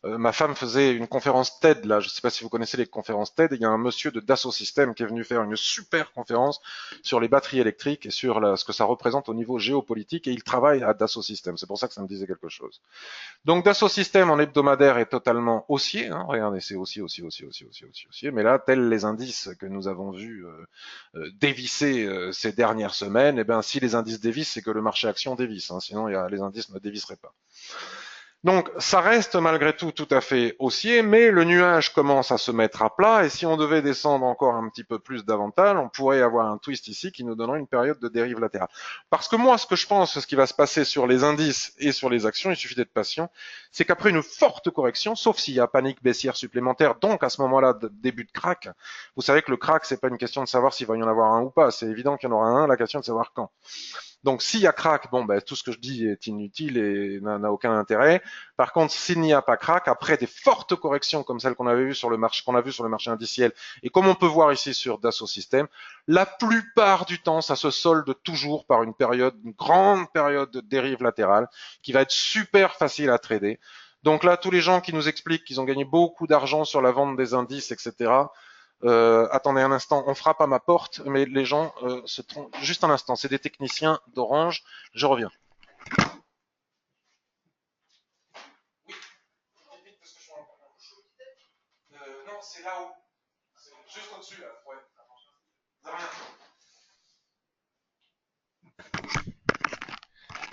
Ma femme faisait une conférence TED là. Je ne sais pas si vous connaissez les conférences TED. Il y a un monsieur de Dassault Systèmes qui est venu faire une super conférence sur les batteries électriques et sur ce que ça représente au niveau géopolitique. Et il travaille à Dassault Systèmes. C'est pour ça que ça me disait quelque chose. Donc Dassault Systèmes en hebdomadaire est totalement haussier. Hein. Regardez, c'est haussier. Mais là, tels les indices que nous avons vus dévisser ces dernières semaines, eh ben si les indices dévissent, c'est que le marché action dévisse. Hein. Sinon, les indices ne dévisseraient pas. Donc, ça reste malgré tout à fait haussier, mais le nuage commence à se mettre à plat, et si on devait descendre encore un petit peu plus davantage, on pourrait avoir un twist ici qui nous donnerait une période de dérive latérale. Parce que moi, ce que je pense, ce qui va se passer sur les indices et sur les actions, il suffit d'être patient, c'est qu'après une forte correction, sauf s'il y a panique baissière supplémentaire, donc à ce moment-là, début de crack, vous savez que le crack, c'est pas une question de savoir s'il va y en avoir un ou pas, c'est évident qu'il y en aura un, la question est de savoir quand. Donc s'il y a crack, bon ben tout ce que je dis est inutile et n'a aucun intérêt. Par contre, s'il n'y a pas crack, après des fortes corrections comme celles qu'on avait vues sur le marché, qu'on a vu sur le marché indiciel, et comme on peut voir ici sur Dassault Systèmes, la plupart du temps, ça se solde toujours par une grande période de dérive latérale, qui va être super facile à trader. Donc là, tous les gens qui nous expliquent qu'ils ont gagné beaucoup d'argent sur la vente des indices, etc., attendez un instant, on frappe à ma porte, mais les gens se trompent. Juste un instant, c'est des techniciens d'Orange, je reviens. Oui, parce que je suis non, c'est là-haut. C'est juste au-dessus, là. Ouais. De rien.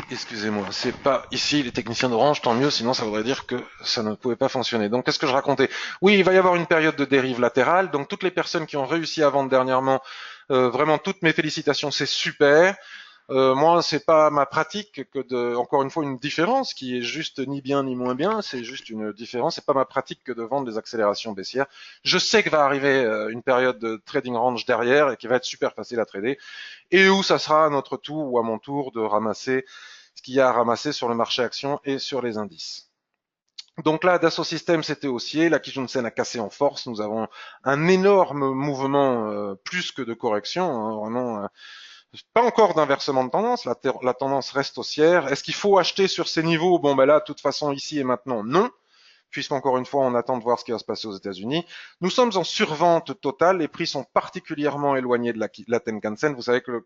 Excusez-moi, c'est pas ici les techniciens d'Orange, tant mieux, sinon ça voudrait dire que ça ne pouvait pas fonctionner. Donc qu'est-ce que je racontais? Oui, il va y avoir une période de dérive latérale, donc toutes les personnes qui ont réussi à vendre dernièrement, vraiment toutes mes félicitations, c'est super. Moi, c'est pas ma pratique encore une fois, une différence qui est juste ni bien ni moins bien, c'est juste une différence. C'est pas ma pratique que de vendre des accélérations baissières. Je sais que va arriver une période de trading range derrière et qui va être super facile à trader et où ça sera à notre tour ou à mon tour de ramasser ce qu'il y a à ramasser sur le marché action et sur les indices. Donc là, Dassault Systèmes c'était haussier, la Kijun-sen a cassé en force, nous avons un énorme mouvement plus que de correction, hein, vraiment pas encore d'inversement de tendance, la tendance reste haussière. Est-ce qu'il faut acheter sur ces niveaux? Bon ben là, de toute façon, ici et maintenant, non, puisqu'encore une fois, on attend de voir ce qui va se passer aux États-Unis. Nous sommes en survente totale, les prix sont particulièrement éloignés de la Tenkan-sen. Vous savez que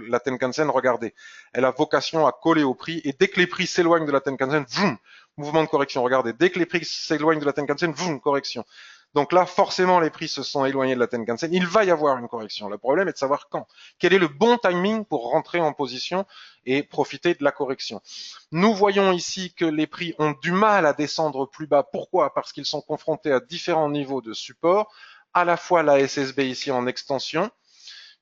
la Tenkan-sen, regardez, elle a vocation à coller au prix, et dès que les prix s'éloignent de la Tenkan-sen, vroom, mouvement de correction. Regardez, dès que les prix s'éloignent de la Tenkan-sen, vroom, correction. Donc là, forcément, les prix se sont éloignés de la Tenkan-sen. Il va y avoir une correction. Le problème est de savoir quand. Quel est le bon timing pour rentrer en position et profiter de la correction? Nous voyons ici que les prix ont du mal à descendre plus bas. Pourquoi? Parce qu'ils sont confrontés à différents niveaux de support. À la fois la SSB ici en extension,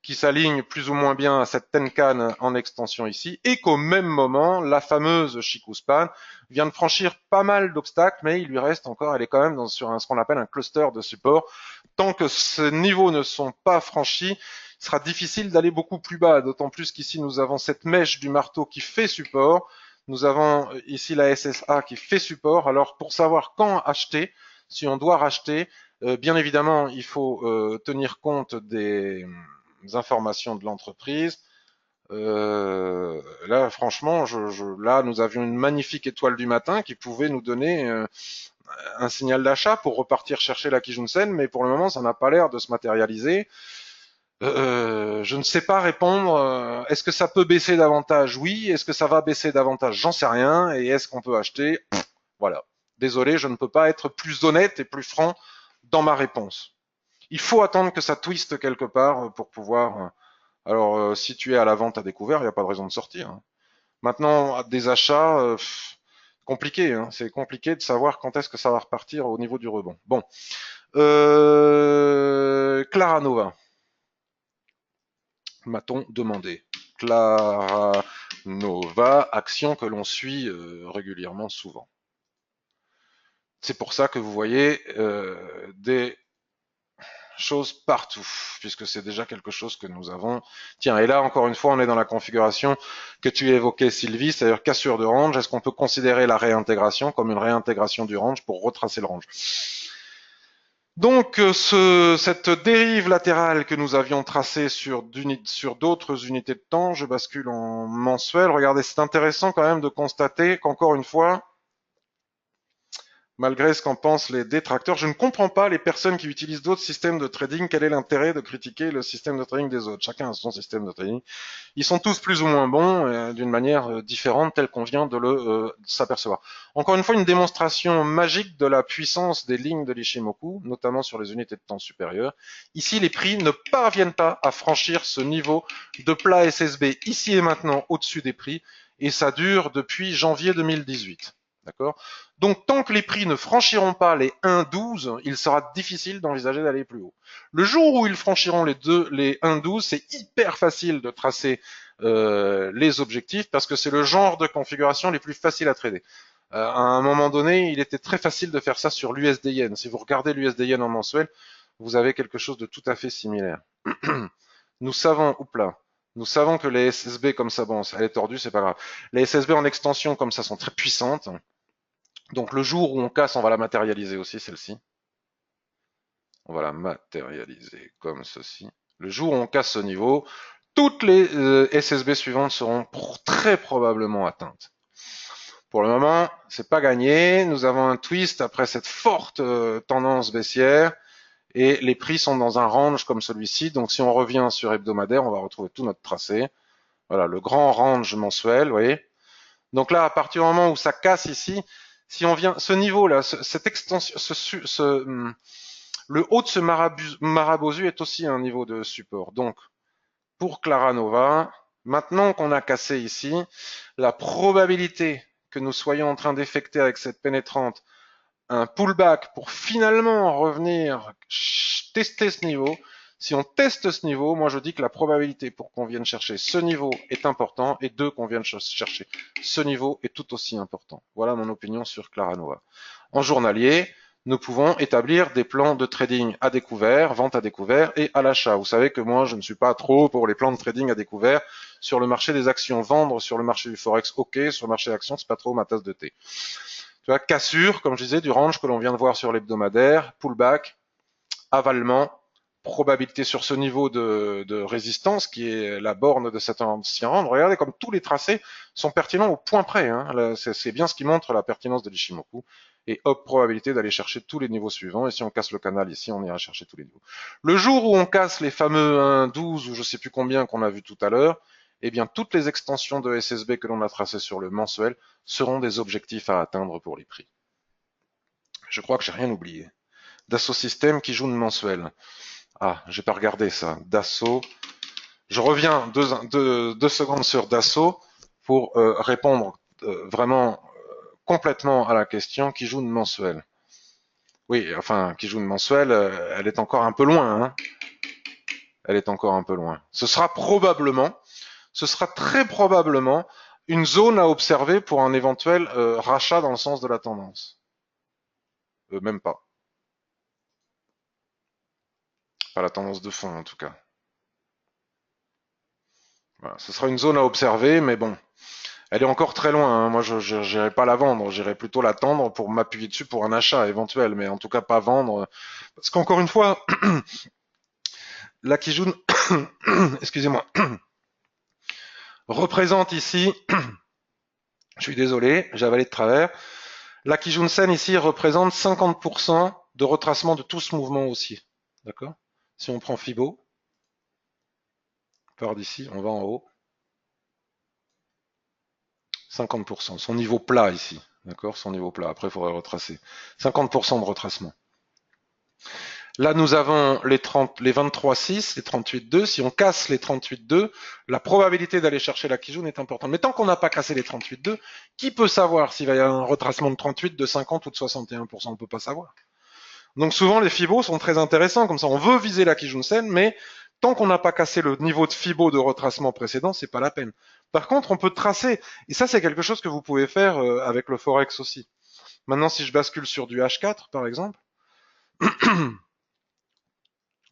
qui s'aligne plus ou moins bien à cette Tenkan en extension ici, et qu'au même moment, la fameuse Shikuspan vient de franchir pas mal d'obstacles, mais il lui reste encore, elle est quand même sur ce qu'on appelle un cluster de support. Tant que ces niveaux ne sont pas franchis, il sera difficile d'aller beaucoup plus bas, d'autant plus qu'ici nous avons cette mèche du marteau qui fait support. Nous avons ici la SSA qui fait support. Alors pour savoir quand acheter, si on doit racheter, bien évidemment, il faut tenir compte des informations de l'entreprise. Là, franchement, là, nous avions une magnifique étoile du matin qui pouvait nous donner un signal d'achat pour repartir chercher la Kijun-sen, mais pour le moment, ça n'a pas l'air de se matérialiser. Je ne sais pas répondre. Est-ce que ça peut baisser davantage? Oui. Est-ce que ça va baisser davantage? J'en sais rien. Et est-ce qu'on peut acheter? Voilà. Désolé, je ne peux pas être plus honnête et plus franc dans ma réponse. Il faut attendre que ça twiste quelque part pour pouvoir. Alors, si tu es à la vente à découvert, il n'y a pas de raison de sortir, hein. Maintenant, des achats, compliqué, hein. C'est compliqué de savoir quand est-ce que ça va repartir au niveau du rebond. Bon. Clara Nova, m'a-t-on demandé. Clara Nova, action que l'on suit régulièrement souvent. C'est pour ça que vous voyez des choses partout, puisque c'est déjà quelque chose que nous avons. Tiens, et là, encore une fois, on est dans la configuration que tu évoquais, Sylvie, c'est-à-dire cassure de range. Est-ce qu'on peut considérer la réintégration comme une réintégration du range pour retracer le range? Donc, cette dérive latérale que nous avions tracée sur d'autres unités de temps, je bascule en mensuel. Regardez, c'est intéressant quand même de constater qu'encore une fois, malgré ce qu'en pensent les détracteurs, je ne comprends pas les personnes qui utilisent d'autres systèmes de trading. Quel est l'intérêt de critiquer le système de trading des autres? Chacun a son système de trading. Ils sont tous plus ou moins bons d'une manière différente, telle qu'on vient de le s'apercevoir. Encore une fois, une démonstration magique de la puissance des lignes de l'Ishimoku, notamment sur les unités de temps supérieures. Ici, les prix ne parviennent pas à franchir ce niveau de plat SSB ici et maintenant au-dessus des prix, et ça dure depuis janvier 2018. D'accord? Donc, tant que les prix ne franchiront pas les 1,12, il sera difficile d'envisager d'aller plus haut. Le jour où ils franchiront les 1,12, c'est hyper facile de tracer les objectifs parce que c'est le genre de configuration les plus faciles à trader. À un moment donné, il était très facile de faire ça sur l'USD Yen. Si vous regardez l'USD Yen en mensuel, vous avez quelque chose de tout à fait similaire. Nous savons, nous savons que les SSB comme ça, bon, elle est tordue, c'est pas grave. Les SSB en extension comme ça sont très puissantes. Donc le jour où on casse, on va la matérialiser aussi, celle-ci. On va la matérialiser comme ceci. Le jour où on casse ce niveau, toutes les SSB suivantes seront très probablement atteintes. Pour le moment, c'est pas gagné. Nous avons un twist après cette forte tendance baissière et les prix sont dans un range comme celui-ci. Donc si on revient sur hebdomadaire, on va retrouver tout notre tracé. Voilà, le grand range mensuel, vous voyez. Donc là, à partir du moment où ça casse ici, si on vient, ce niveau-là, cette extension, le haut de ce marabosu est aussi un niveau de support. Donc, pour Clara Nova, maintenant qu'on a cassé ici, la probabilité que nous soyons en train d'effecter avec cette pénétrante un pullback pour finalement revenir tester ce niveau, si on teste ce niveau, moi je dis que la probabilité pour qu'on vienne chercher ce niveau est important et deux qu'on vienne chercher ce niveau est tout aussi important. Voilà mon opinion sur Clara Nova. En journalier, nous pouvons établir des plans de trading à découvert, vente à découvert et à l'achat. Vous savez que moi, je ne suis pas trop pour les plans de trading à découvert sur le marché des actions. Vendre sur le marché du Forex, ok. Sur le marché des actions, c'est pas trop ma tasse de thé. Tu vois, cassure, comme je disais, du range que l'on vient de voir sur l'hebdomadaire, pullback, avalement, probabilité sur ce niveau de résistance qui est la borne de cet ancien range. Regardez comme tous les tracés sont pertinents au point près, hein. C'est bien ce qui montre la pertinence de l'Ishimoku. Et hop, probabilité d'aller chercher tous les niveaux suivants. Et si on casse le canal ici, on ira chercher tous les niveaux. Le jour où on casse les fameux 1,12 ou je sais plus combien qu'on a vu tout à l'heure, eh bien toutes les extensions de SSB que l'on a tracées sur le mensuel seront des objectifs à atteindre pour les prix. Je crois que j'ai rien oublié. Dassault Systèmes qui joue de mensuel. Ah, j'ai pas regardé ça. Dassault. Je reviens deux secondes sur Dassault pour répondre vraiment complètement à la question qui joue de mensuel. Oui, enfin, qui joue de mensuel, elle est encore un peu loin, hein. Elle est encore un peu loin. Ce sera très probablement une zone à observer pour un éventuel rachat dans le sens de la tendance. Même pas. Pas la tendance de fond en tout cas. Voilà, ce sera une zone à observer, mais bon, Elle est encore très loin, hein. Moi, je n'irai pas la vendre, j'irai plutôt l'attendre pour m'appuyer dessus pour un achat éventuel, mais en tout cas pas vendre. Parce qu'encore une fois, la Kijun, excusez-moi, représente ici, je suis désolé, j'ai avalé de travers, la Kijun-sen ici représente 50% de retracement de tout ce mouvement haussier. D'accord? Si on prend Fibo, on part d'ici, on va en haut, 50%. Son niveau plat ici. D'accord? Son niveau plat. Après, il faudrait retracer. 50% de retracement. Là, nous avons les 23,6, les 38,2. Si on casse les 38,2, la probabilité d'aller chercher la Kijun est importante. Mais tant qu'on n'a pas cassé les 38,2, qui peut savoir s'il va y avoir un retracement de 38, de 50 ou de 61%? On ne peut pas savoir. Donc souvent, les Fibos sont très intéressants. Comme ça, on veut viser la Kijun-sen, mais tant qu'on n'a pas cassé le niveau de Fibo de retracement précédent, c'est pas la peine. Par contre, on peut tracer, et ça, c'est quelque chose que vous pouvez faire avec le Forex aussi. Maintenant, si je bascule sur du H4, par exemple,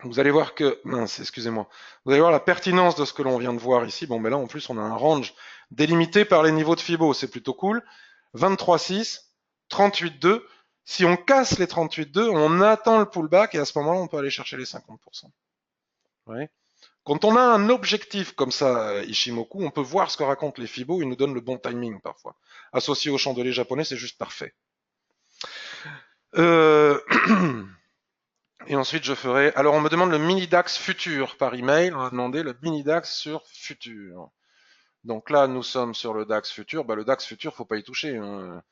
vous allez voir que, mince, excusez-moi, vous allez voir la pertinence de ce que l'on vient de voir ici. Bon, mais là, en plus, on a un range délimité par les niveaux de Fibo, c'est plutôt cool. 23,6, 38,2. Si on casse les 38,2, on attend le pullback et à ce moment-là, on peut aller chercher les 50%. Ouais. Quand on a un objectif comme ça, Ishimoku, on peut voir ce que racontent les Fibo, ils nous donnent le bon timing parfois. Associé au chandelier japonais, c'est juste parfait. Euh... Et ensuite, je ferai. Alors, on me demande le mini DAX futur par email. On a demandé le mini DAX sur futur. Donc là, nous sommes sur le DAX futur. Bah, le DAX futur, faut pas y toucher, hein.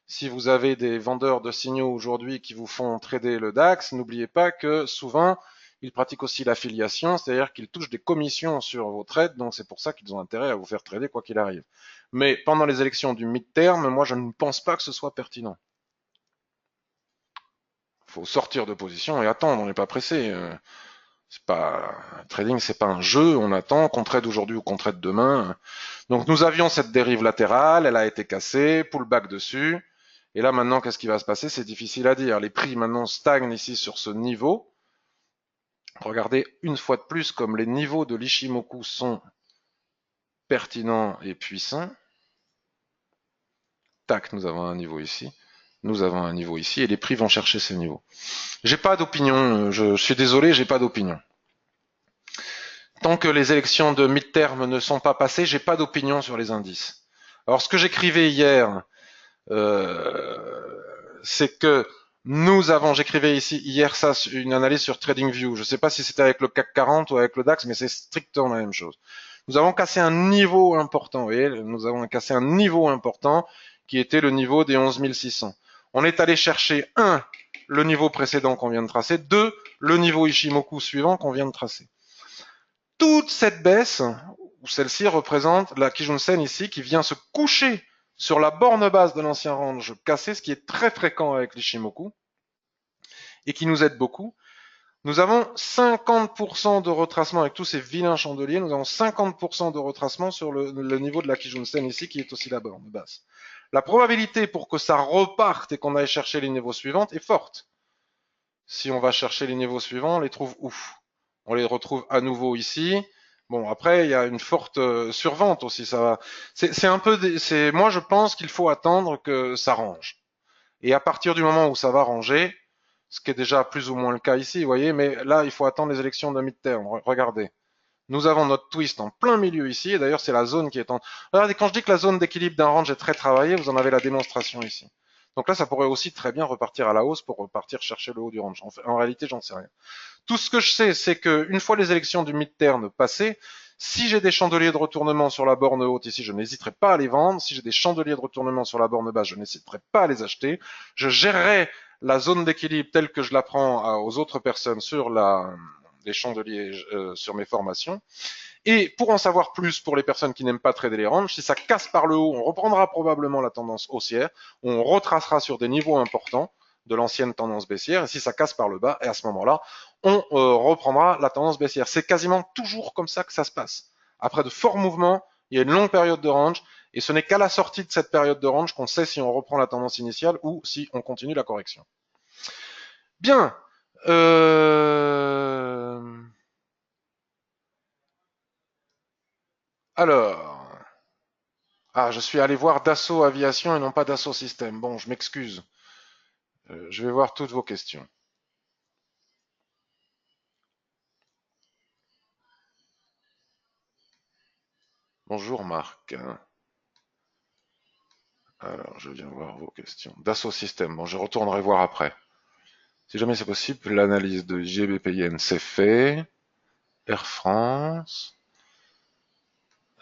Si vous avez des vendeurs de signaux aujourd'hui qui vous font trader le DAX, n'oubliez pas que souvent, ils pratiquent aussi l'affiliation, c'est-à-dire qu'ils touchent des commissions sur vos trades, donc c'est pour ça qu'ils ont intérêt à vous faire trader quoi qu'il arrive. Mais pendant les élections du mid-term, moi je ne pense pas que ce soit pertinent. Il faut sortir de position et attendre, on n'est pas pressé. C'est pas trading, c'est pas un jeu, on attend qu'on trade aujourd'hui ou qu'on trade demain. Donc nous avions cette dérive latérale, elle a été cassée, pullback dessus. Et là maintenant, qu'est-ce qui va se passer? C'est difficile à dire. Les prix maintenant stagnent ici sur ce niveau. Regardez une fois de plus comme les niveaux de l'Ishimoku sont pertinents et puissants. Tac, nous avons un niveau ici. Nous avons un niveau ici et les prix vont chercher ces niveaux. J'ai pas d'opinion, je suis désolé, j'ai pas d'opinion. Tant que les élections de mid-term ne sont pas passées, j'ai pas d'opinion sur les indices. Alors ce que j'écrivais hier, c'est que j'écrivais ici hier ça, une analyse sur TradingView. Je ne sais pas si c'était avec le CAC 40 ou avec le DAX, mais c'est strictement la même chose. Nous avons cassé un niveau important, vous voyez, nous avons cassé un niveau important qui était le niveau des 11 600. On est allé chercher, le niveau précédent qu'on vient de tracer, 2, le niveau Ishimoku suivant qu'on vient de tracer. Toute cette baisse, ou celle-ci, représente la Kijun-sen ici qui vient se coucher sur la borne basse de l'ancien range cassé, ce qui est très fréquent avec l'Ishimoku et qui nous aide beaucoup. Nous avons 50% de retracement avec tous ces vilains chandeliers. Nous avons 50% de retracement sur le niveau de la Kijun-sen ici qui est aussi la borne basse. La probabilité pour que ça reparte et qu'on aille chercher les niveaux suivants est forte. Si on va chercher les niveaux suivants, on les trouve où? On les retrouve à nouveau ici. Bon, après, il y a une forte survente aussi. Ça va. C'est un peu. Moi, je pense qu'il faut attendre que ça range. Et à partir du moment où ça va ranger, ce qui est déjà plus ou moins le cas ici, vous voyez, mais là, il faut attendre les élections de mid-term. Regardez. Nous avons notre twist en plein milieu ici, et d'ailleurs, c'est la zone qui est en. Regardez, quand je dis que la zone d'équilibre d'un range est très travaillée, vous en avez la démonstration ici. Donc là, ça pourrait aussi très bien repartir à la hausse pour repartir chercher le haut du range. En réalité, j'en sais rien. Tout ce que je sais, c'est qu'une fois les élections du mid-term passées, si j'ai des chandeliers de retournement sur la borne haute ici, je n'hésiterai pas à les vendre. Si j'ai des chandeliers de retournement sur la borne basse, je n'hésiterai pas à les acheter. Je gérerai la zone d'équilibre telle que je l'apprends aux autres personnes sur les chandeliers sur mes formations. Et pour en savoir plus pour les personnes qui n'aiment pas trader les ranges, si ça casse par le haut, on reprendra probablement la tendance haussière, on retracera sur des niveaux importants de l'ancienne tendance baissière, et si ça casse par le bas, et à ce moment-là, on reprendra la tendance baissière. C'est quasiment toujours comme ça que ça se passe. Après de forts mouvements, il y a une longue période de range, et ce n'est qu'à la sortie de cette période de range qu'on sait si on reprend la tendance initiale ou si on continue la correction. Bien. Alors, Ah, je suis allé voir Dassault Aviation et non pas Dassault Systèmes. Bon, je m'excuse. Je vais voir toutes vos questions. Bonjour Marc. Alors, je viens voir vos questions. Dassault Systèmes, bon, je retournerai voir après. Si jamais c'est possible, l'analyse de GBPIN, c'est fait. Air France.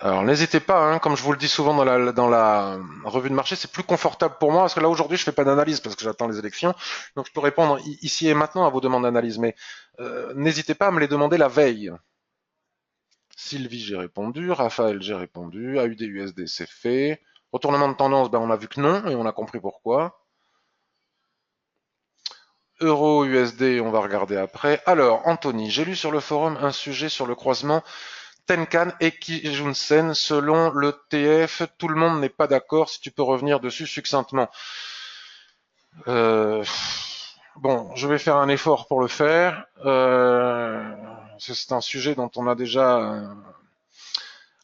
Alors, n'hésitez pas, hein, comme je vous le dis souvent dans la revue de marché, c'est plus confortable pour moi, parce que là, aujourd'hui, je fais pas d'analyse, parce que j'attends les élections. Donc, je peux répondre ici et maintenant à vos demandes d'analyse, mais n'hésitez pas à me les demander la veille. Sylvie, j'ai répondu. Raphaël, j'ai répondu. AUD-USD, c'est fait. Retournement de tendance, ben, on a vu que non, et on a compris pourquoi. Euro-USD, on va regarder après. Alors, Anthony, j'ai lu sur le forum un sujet sur le croisement Tenkan et Kijun-sen. Selon le TF, tout le monde n'est pas d'accord. Si tu peux revenir dessus succinctement. Euh, bon, je vais faire un effort pour le faire. C'est un sujet dont on a déjà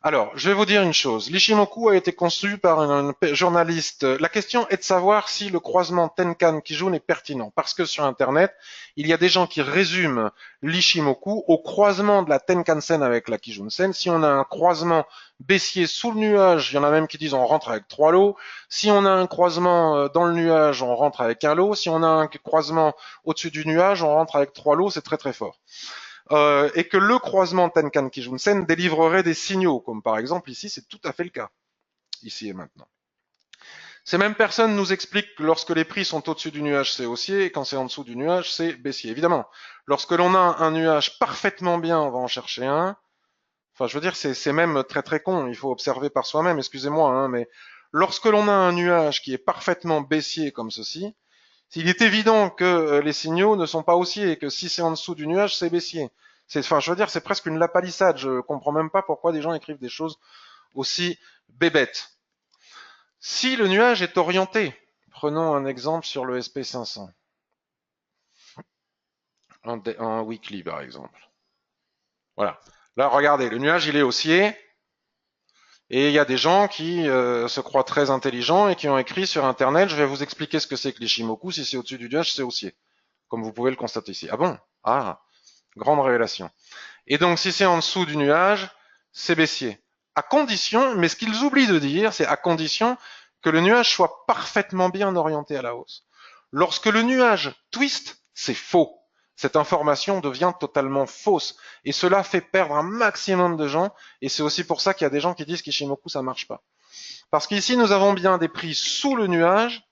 Alors, je vais vous dire une chose. L'Ishimoku a été conçu par un journaliste. La question est de savoir si le croisement Tenkan-Kijun est pertinent. Parce que sur Internet, il y a des gens qui résument l'Ishimoku au croisement de la Tenkan-sen avec la Kijun-sen. Si on a un croisement baissier sous le nuage, il y en a même qui disent on rentre avec 3 lots. Si on a un croisement dans le nuage, on rentre avec un lot. Si on a un croisement au-dessus du nuage, on rentre avec 3 lots. C'est très très fort. Et que le croisement Tenkan-Kijun-sen délivrerait des signaux, comme par exemple ici, c'est tout à fait le cas, ici et maintenant. Ces mêmes personnes nous expliquent que lorsque les prix sont au-dessus du nuage, c'est haussier, et quand c'est en dessous du nuage, c'est baissier. Évidemment, lorsque l'on a un nuage parfaitement bien, on va en chercher un. Enfin, je veux dire, c'est même très très con, il faut observer par soi-même, excusez-moi, hein, mais lorsque l'on a un nuage qui est parfaitement baissier comme ceci, il est évident que les signaux ne sont pas haussiers et que si c'est en dessous du nuage, c'est baissier. Enfin, je veux dire, c'est presque une lapalissade. Je comprends même pas pourquoi des gens écrivent des choses aussi bébêtes. Si le nuage est orienté, prenons un exemple sur le SP500, en weekly par exemple. Voilà. Là, regardez, le nuage, il est haussier. Et il y a des gens qui se croient très intelligents et qui ont écrit sur Internet, je vais vous expliquer ce que c'est que l'Ishimoku. Si c'est au-dessus du nuage, c'est haussier. Comme vous pouvez le constater ici. Ah bon? Ah, grande révélation. Et donc, si c'est en dessous du nuage, c'est baissier. À condition, mais ce qu'ils oublient de dire, c'est à condition que le nuage soit parfaitement bien orienté à la hausse. Lorsque le nuage twist, c'est faux. Cette information devient totalement fausse. Et cela fait perdre un maximum de gens. Et c'est aussi pour ça qu'il y a des gens qui disent qu'Ishimoku, ça marche pas. Parce qu'ici, nous avons bien des prix sous le nuage.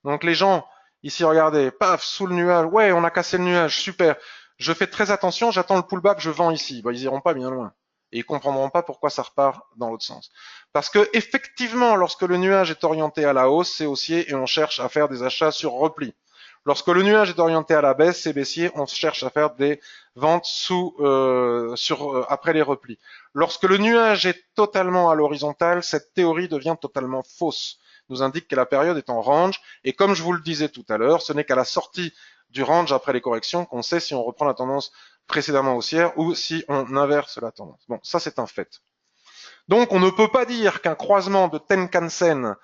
Donc les gens, ici, regardez, paf, sous le nuage. Ouais, on a cassé le nuage, super. Je fais très attention, j'attends le pullback, je vends ici. Bah, ils iront pas bien loin. Et ils comprendront pas pourquoi ça repart dans l'autre sens. Parce que effectivement, lorsque le nuage est orienté à la hausse, c'est haussier et on cherche à faire des achats sur repli. Lorsque le nuage est orienté à la baisse, c'est baissier, on cherche à faire des ventes après les replis. Lorsque le nuage est totalement à l'horizontale, cette théorie devient totalement fausse. Nous indique que la période est en range et comme je vous le disais tout à l'heure, ce n'est qu'à la sortie du range après les corrections qu'on sait si on reprend la tendance précédemment haussière ou si on inverse la tendance. Bon, ça c'est un fait. Donc on ne peut pas dire qu'un croisement de Tenkan-sen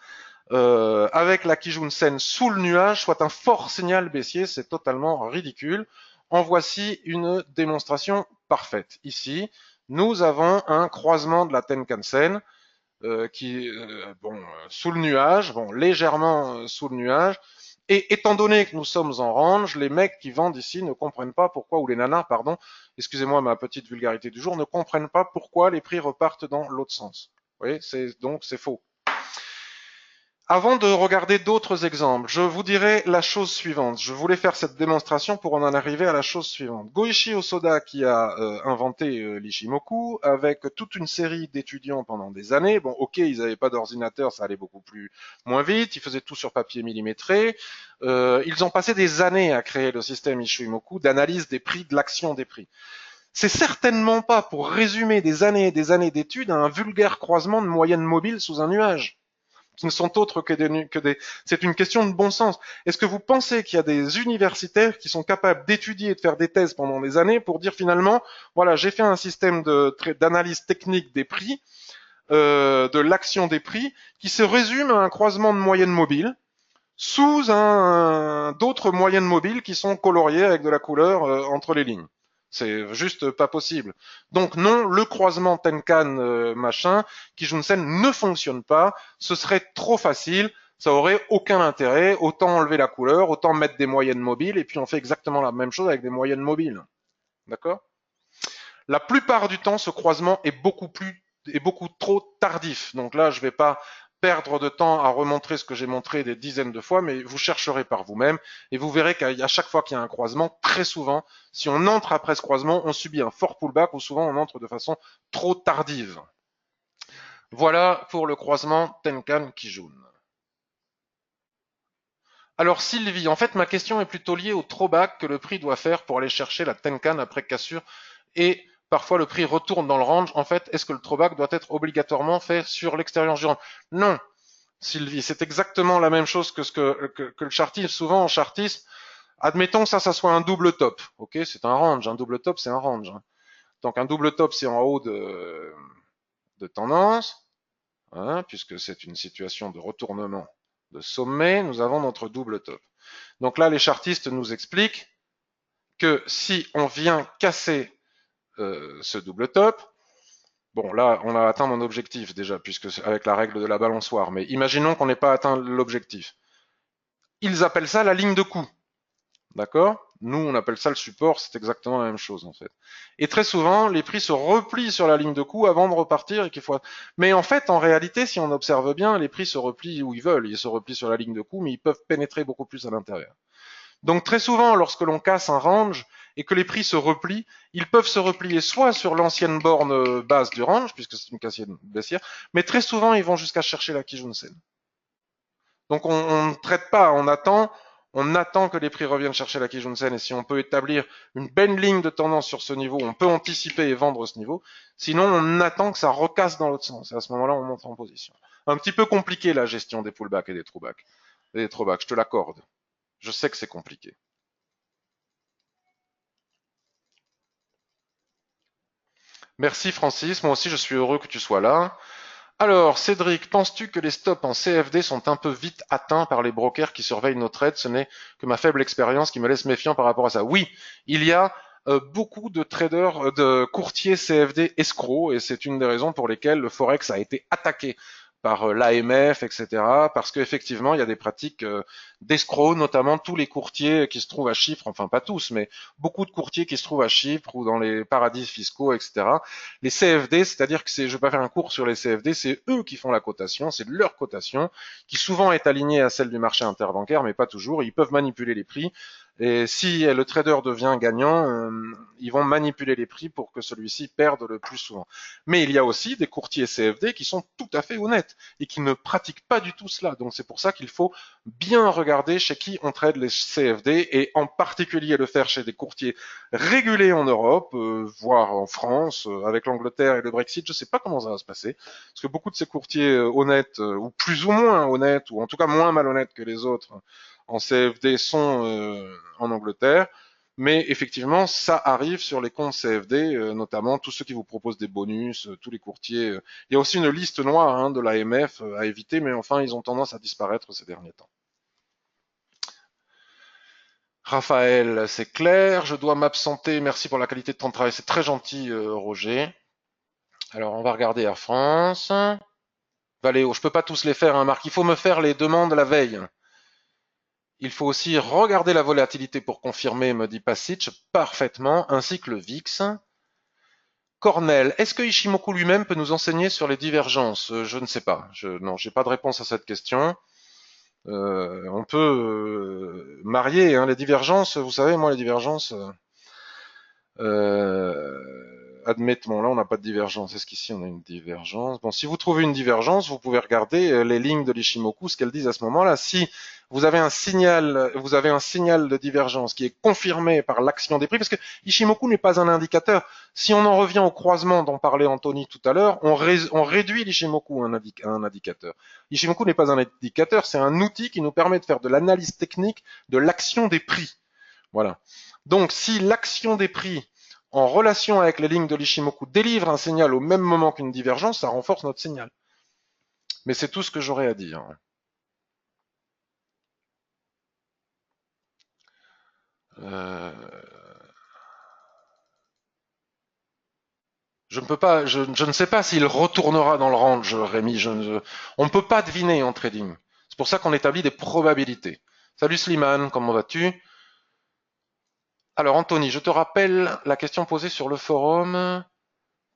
avec la Kijun-sen sous le nuage soit un fort signal baissier, c'est totalement ridicule. En voici une démonstration parfaite. Ici, nous avons un croisement de la Tenkan-sen qui sous le nuage, bon, légèrement sous le nuage. Et étant donné que nous sommes en range, les mecs qui vendent ici ne comprennent pas pourquoi, ou les nanas, pardon, excusez-moi ma petite vulgarité du jour, ne comprennent pas pourquoi les prix repartent dans l'autre sens. Vous voyez, donc c'est faux. Avant de regarder d'autres exemples, je vous dirai la chose suivante. Je voulais faire cette démonstration pour en arriver à la chose suivante. Goichi Osoda, qui a inventé l'Ishimoku, avec toute une série d'étudiants pendant des années. Bon, ok, ils n'avaient pas d'ordinateur, ça allait beaucoup moins vite. Ils faisaient tout sur papier millimétré. Ils ont passé des années à créer le système Ishimoku d'analyse des prix, de l'action des prix. C'est certainement pas pour résumer des années et des années d'études à un vulgaire croisement de moyennes mobiles sous un nuage qui ne sont autres que des... C'est une question de bon sens. Est-ce que vous pensez qu'il y a des universitaires qui sont capables d'étudier et de faire des thèses pendant des années pour dire finalement, voilà, j'ai fait un système d'analyse technique des prix de l'action des prix qui se résume à un croisement de moyennes mobiles sous d'autres moyennes mobiles qui sont coloriées avec de la couleur entre les lignes. C'est juste pas possible. Donc non, le croisement Tenkan machin, Kijun-sen ne fonctionne pas. Ce serait trop facile. Ça aurait aucun intérêt. Autant enlever la couleur, autant mettre des moyennes mobiles, et puis on fait exactement la même chose avec des moyennes mobiles. D'accord? La plupart du temps, ce croisement est beaucoup trop tardif. Donc là, je ne vais pas perdre de temps à remontrer ce que j'ai montré des dizaines de fois, mais vous chercherez par vous-même et vous verrez qu'à chaque fois qu'il y a un croisement, très souvent, si on entre après ce croisement, on subit un fort pullback ou souvent on entre de façon trop tardive. Voilà pour le croisement Tenkan-Kijun. Alors Sylvie, en fait ma question est plutôt liée au throwback que le prix doit faire pour aller chercher la Tenkan après cassure et parfois le prix retourne dans le range. En fait, est-ce que le throwback doit être obligatoirement fait sur l'extérieur du range? Non, Sylvie, c'est exactement la même chose que le chartisme. Souvent en chartisme, admettons que ça soit un double top. Ok, c'est un range. Un double top, c'est un range. Donc un double top, c'est en haut de tendance, hein, puisque c'est une situation de retournement de sommet. Nous avons notre double top. Donc là, les chartistes nous expliquent que si on vient casser ce double top, bon là on a atteint mon objectif déjà, puisque avec la règle de la balançoire, mais imaginons qu'on n'ait pas atteint l'objectif. Ils appellent ça la ligne de coup. D'accord? Nous, on appelle ça le support, c'est exactement la même chose en fait. Et très souvent, les prix se replient sur la ligne de coup avant de repartir et qu'il faut. Mais en fait, en réalité, si on observe bien, les prix se replient où ils veulent. Ils se replient sur la ligne de coup, mais ils peuvent pénétrer beaucoup plus à l'intérieur. Donc très souvent, lorsque l'on casse un range et que les prix se replient, ils peuvent se replier soit sur l'ancienne borne basse du range, puisque c'est une cassière baissière, mais très souvent, ils vont jusqu'à chercher la Kijun-sen. Donc on ne traite pas, on attend que les prix reviennent chercher la Kijun-sen, et si on peut établir une belle ligne de tendance sur ce niveau, on peut anticiper et vendre ce niveau. Sinon, on attend que ça recasse dans l'autre sens, et à ce moment-là, on monte en position. Un petit peu compliqué la gestion des pullbacks et des throwbacks. Je te l'accorde. Je sais que c'est compliqué. Merci Francis, moi aussi je suis heureux que tu sois là. Alors Cédric, penses-tu que les stops en CFD sont un peu vite atteints par les brokers qui surveillent nos trades? Ce n'est que ma faible expérience qui me laisse méfiant par rapport à ça. Oui, il y a beaucoup de traders, de courtiers CFD escrocs, et c'est une des raisons pour lesquelles le Forex a été attaqué par l'AMF, etc. Parce qu'effectivement, il y a des pratiques d'escrocs, notamment tous les courtiers qui se trouvent à Chypre, enfin pas tous, mais beaucoup de courtiers qui se trouvent à Chypre ou dans les paradis fiscaux, etc. Les CFD, c'est-à-dire que je ne vais pas faire un cours sur les CFD, c'est eux qui font la cotation, c'est leur cotation, qui souvent est alignée à celle du marché interbancaire, mais pas toujours. Ils peuvent manipuler les prix. Et si le trader devient gagnant, ils vont manipuler les prix pour que celui-ci perde le plus souvent. Mais il y a aussi des courtiers CFD qui sont tout à fait honnêtes et qui ne pratiquent pas du tout cela. Donc c'est pour ça qu'il faut bien regarder chez qui on trade les CFD et en particulier le faire chez des courtiers régulés en Europe, voire en France, avec l'Angleterre et le Brexit. Je ne sais pas comment ça va se passer, parce que beaucoup de ces courtiers honnêtes, ou plus ou moins honnêtes, ou en tout cas moins malhonnêtes que les autres en CFD sont en Angleterre. Mais effectivement, ça arrive sur les comptes CFD, notamment tous ceux qui vous proposent des bonus, tous les courtiers. Il y a aussi une liste noire de l'AMF à éviter, mais enfin, ils ont tendance à disparaître ces derniers temps. Raphaël, c'est clair, je dois m'absenter. Merci pour la qualité de ton travail, c'est très gentil, Roger. Alors, on va regarder Air France. Valéo, je peux pas tous les faire, hein, Marc. Il faut me faire les demandes la veille. Il faut aussi regarder la volatilité pour confirmer, me dit Pasic, parfaitement, ainsi que le VIX. Cornel, est-ce que Ishimoku lui-même peut nous enseigner sur les divergences? Je ne sais pas. Non, j'ai pas de réponse à cette question. On peut marier hein, les divergences. Vous savez, moi, les divergences, admettons, là, on n'a pas de divergence. Est-ce qu'ici, on a une divergence? Bon, si vous trouvez une divergence, vous pouvez regarder les lignes de l'Ishimoku, ce qu'elles disent à ce moment-là. Si vous avez un signal de divergence qui est confirmé par l'action des prix, parce que Ishimoku n'est pas un indicateur. Si on en revient au croisement dont parlait Anthony tout à l'heure, on réduit l'Ishimoku à un indicateur. Ishimoku n'est pas un indicateur, c'est un outil qui nous permet de faire de l'analyse technique de l'action des prix. Voilà. Donc, si l'action des prix en relation avec les lignes de l'Ishimoku, délivre un signal au même moment qu'une divergence, ça renforce notre signal. Mais c'est tout ce que j'aurais à dire. Euh, Je ne peux pas, je ne sais pas s'il retournera dans le range, Rémi. On ne peut pas deviner en trading. C'est pour ça qu'on établit des probabilités. Salut Slimane, comment vas-tu? Alors Anthony, je te rappelle la question posée sur le forum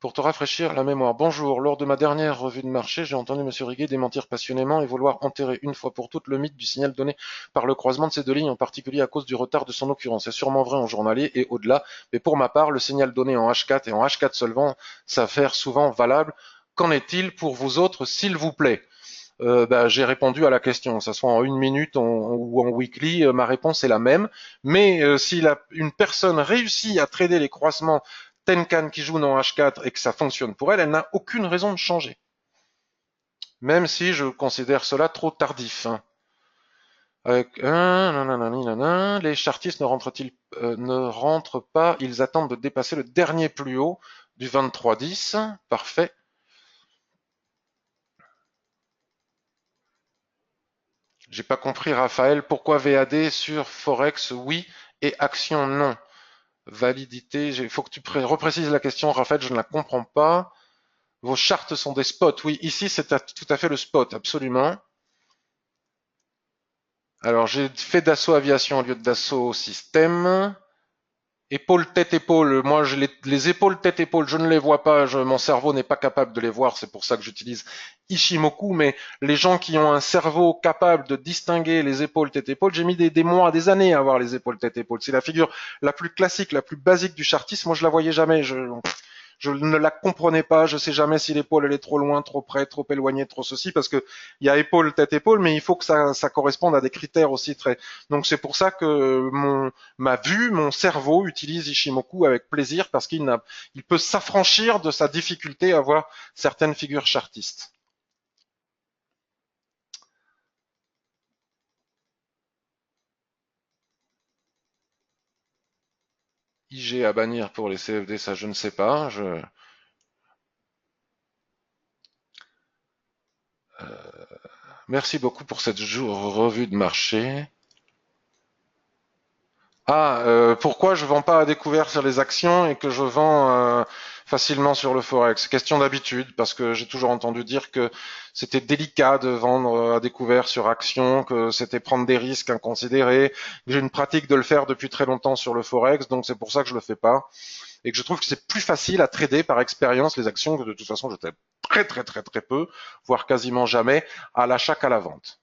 pour te rafraîchir la mémoire. Bonjour, lors de ma dernière revue de marché, j'ai entendu M. Riguet démentir passionnément et vouloir enterrer une fois pour toutes le mythe du signal donné par le croisement de ces deux lignes, en particulier à cause du retard de son occurrence. C'est sûrement vrai en journalier et au-delà, mais pour ma part, le signal donné en H4 et en H4 seulement s'avère souvent valable. Qu'en est-il pour vous autres, s'il vous plaît? J'ai répondu à la question, que ce soit en une minute ou en weekly, ma réponse est la même. Mais si une personne réussit à trader les croisements Tenkan qui joue dans H4 et que ça fonctionne pour elle, elle n'a aucune raison de changer. Même si je considère cela trop tardif. Hein. Avec les chartistes ne rentrent pas, ils attendent de dépasser le dernier plus haut du 23-10. Parfait. J'ai pas compris, Raphaël, pourquoi VAD sur Forex oui et action non. Validité, il faut que tu reprécises la question, Raphaël, je ne la comprends pas. Vos chartes sont des spots. Oui, ici c'est tout à fait le spot, absolument. Alors j'ai fait Dassault Aviation au lieu de Dassault Système. Épaule, tête, épaule. Moi, les épaules, tête, épaule, je ne les vois pas. Mon cerveau n'est pas capable de les voir. C'est pour ça que j'utilise Ishimoku. Mais les gens qui ont un cerveau capable de distinguer les épaules, tête, épaule, j'ai mis des mois, des années à voir les épaules, tête, épaule. C'est la figure la plus classique, la plus basique du chartisme. Moi, je la voyais jamais. Je ne la comprenais pas. Je sais jamais si l'épaule elle est trop loin, trop près, trop éloignée, trop ceci, parce que il y a épaule, tête, épaule, mais il faut que ça corresponde à des critères aussi très. Donc c'est pour ça que ma vue, mon cerveau utilise Ishimoku avec plaisir parce il peut s'affranchir de sa difficulté à voir certaines figures chartistes. IG à bannir pour les CFD, ça je ne sais pas. Merci beaucoup pour cette revue de marché. Ah, pourquoi je vends pas à découvert sur les actions et que je vends facilement sur le forex? Question d'habitude, parce que j'ai toujours entendu dire que c'était délicat de vendre à découvert sur actions, que c'était prendre des risques inconsidérés. J'ai une pratique de le faire depuis très longtemps sur le forex, donc c'est pour ça que je le fais pas et que je trouve que c'est plus facile à trader par expérience les actions que de toute façon je traite très peu, voire quasiment jamais à l'achat qu'à la vente.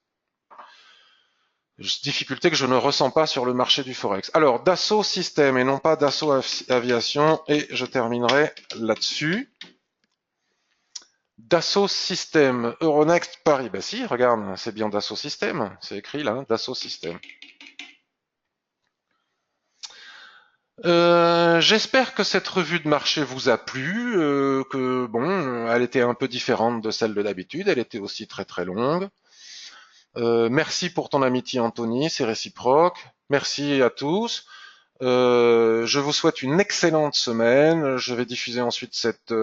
Difficulté que je ne ressens pas sur le marché du Forex. Alors, Dassault Systèmes et non pas Dassault Aviation, et je terminerai là-dessus. Dassault Systèmes, Euronext Paris. Ben si, regarde, c'est bien Dassault Systèmes, c'est écrit là, Dassault Systèmes. J'espère que cette revue de marché vous a plu, que bon, elle était un peu différente de celle de d'habitude, elle était aussi très longue. Merci pour ton amitié Anthony, c'est réciproque. Merci à tous. Je vous souhaite une excellente semaine. Je vais diffuser ensuite cette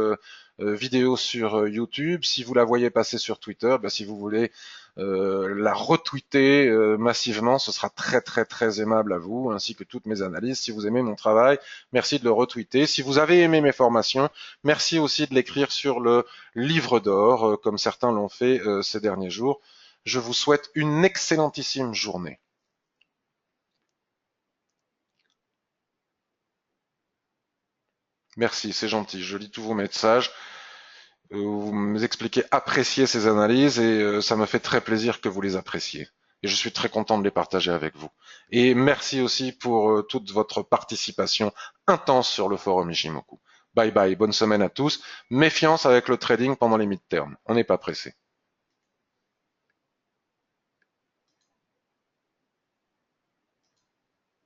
vidéo sur YouTube. Si vous la voyez passer sur Twitter, si vous voulez la retweeter massivement, ce sera très aimable à vous, ainsi que toutes mes analyses. Si vous aimez mon travail, merci de le retweeter. Si vous avez aimé mes formations, merci aussi de l'écrire sur le livre d'or, comme certains l'ont fait ces derniers jours. Je vous souhaite une excellentissime journée. Merci, c'est gentil. Je lis tous vos messages. Vous m'expliquez apprécier ces analyses et ça me fait très plaisir que vous les appréciez. Et je suis très content de les partager avec vous. Et merci aussi pour toute votre participation intense sur le forum Ishimoku. Bye bye, bonne semaine à tous. Méfiance avec le trading pendant les midterms. On n'est pas pressé.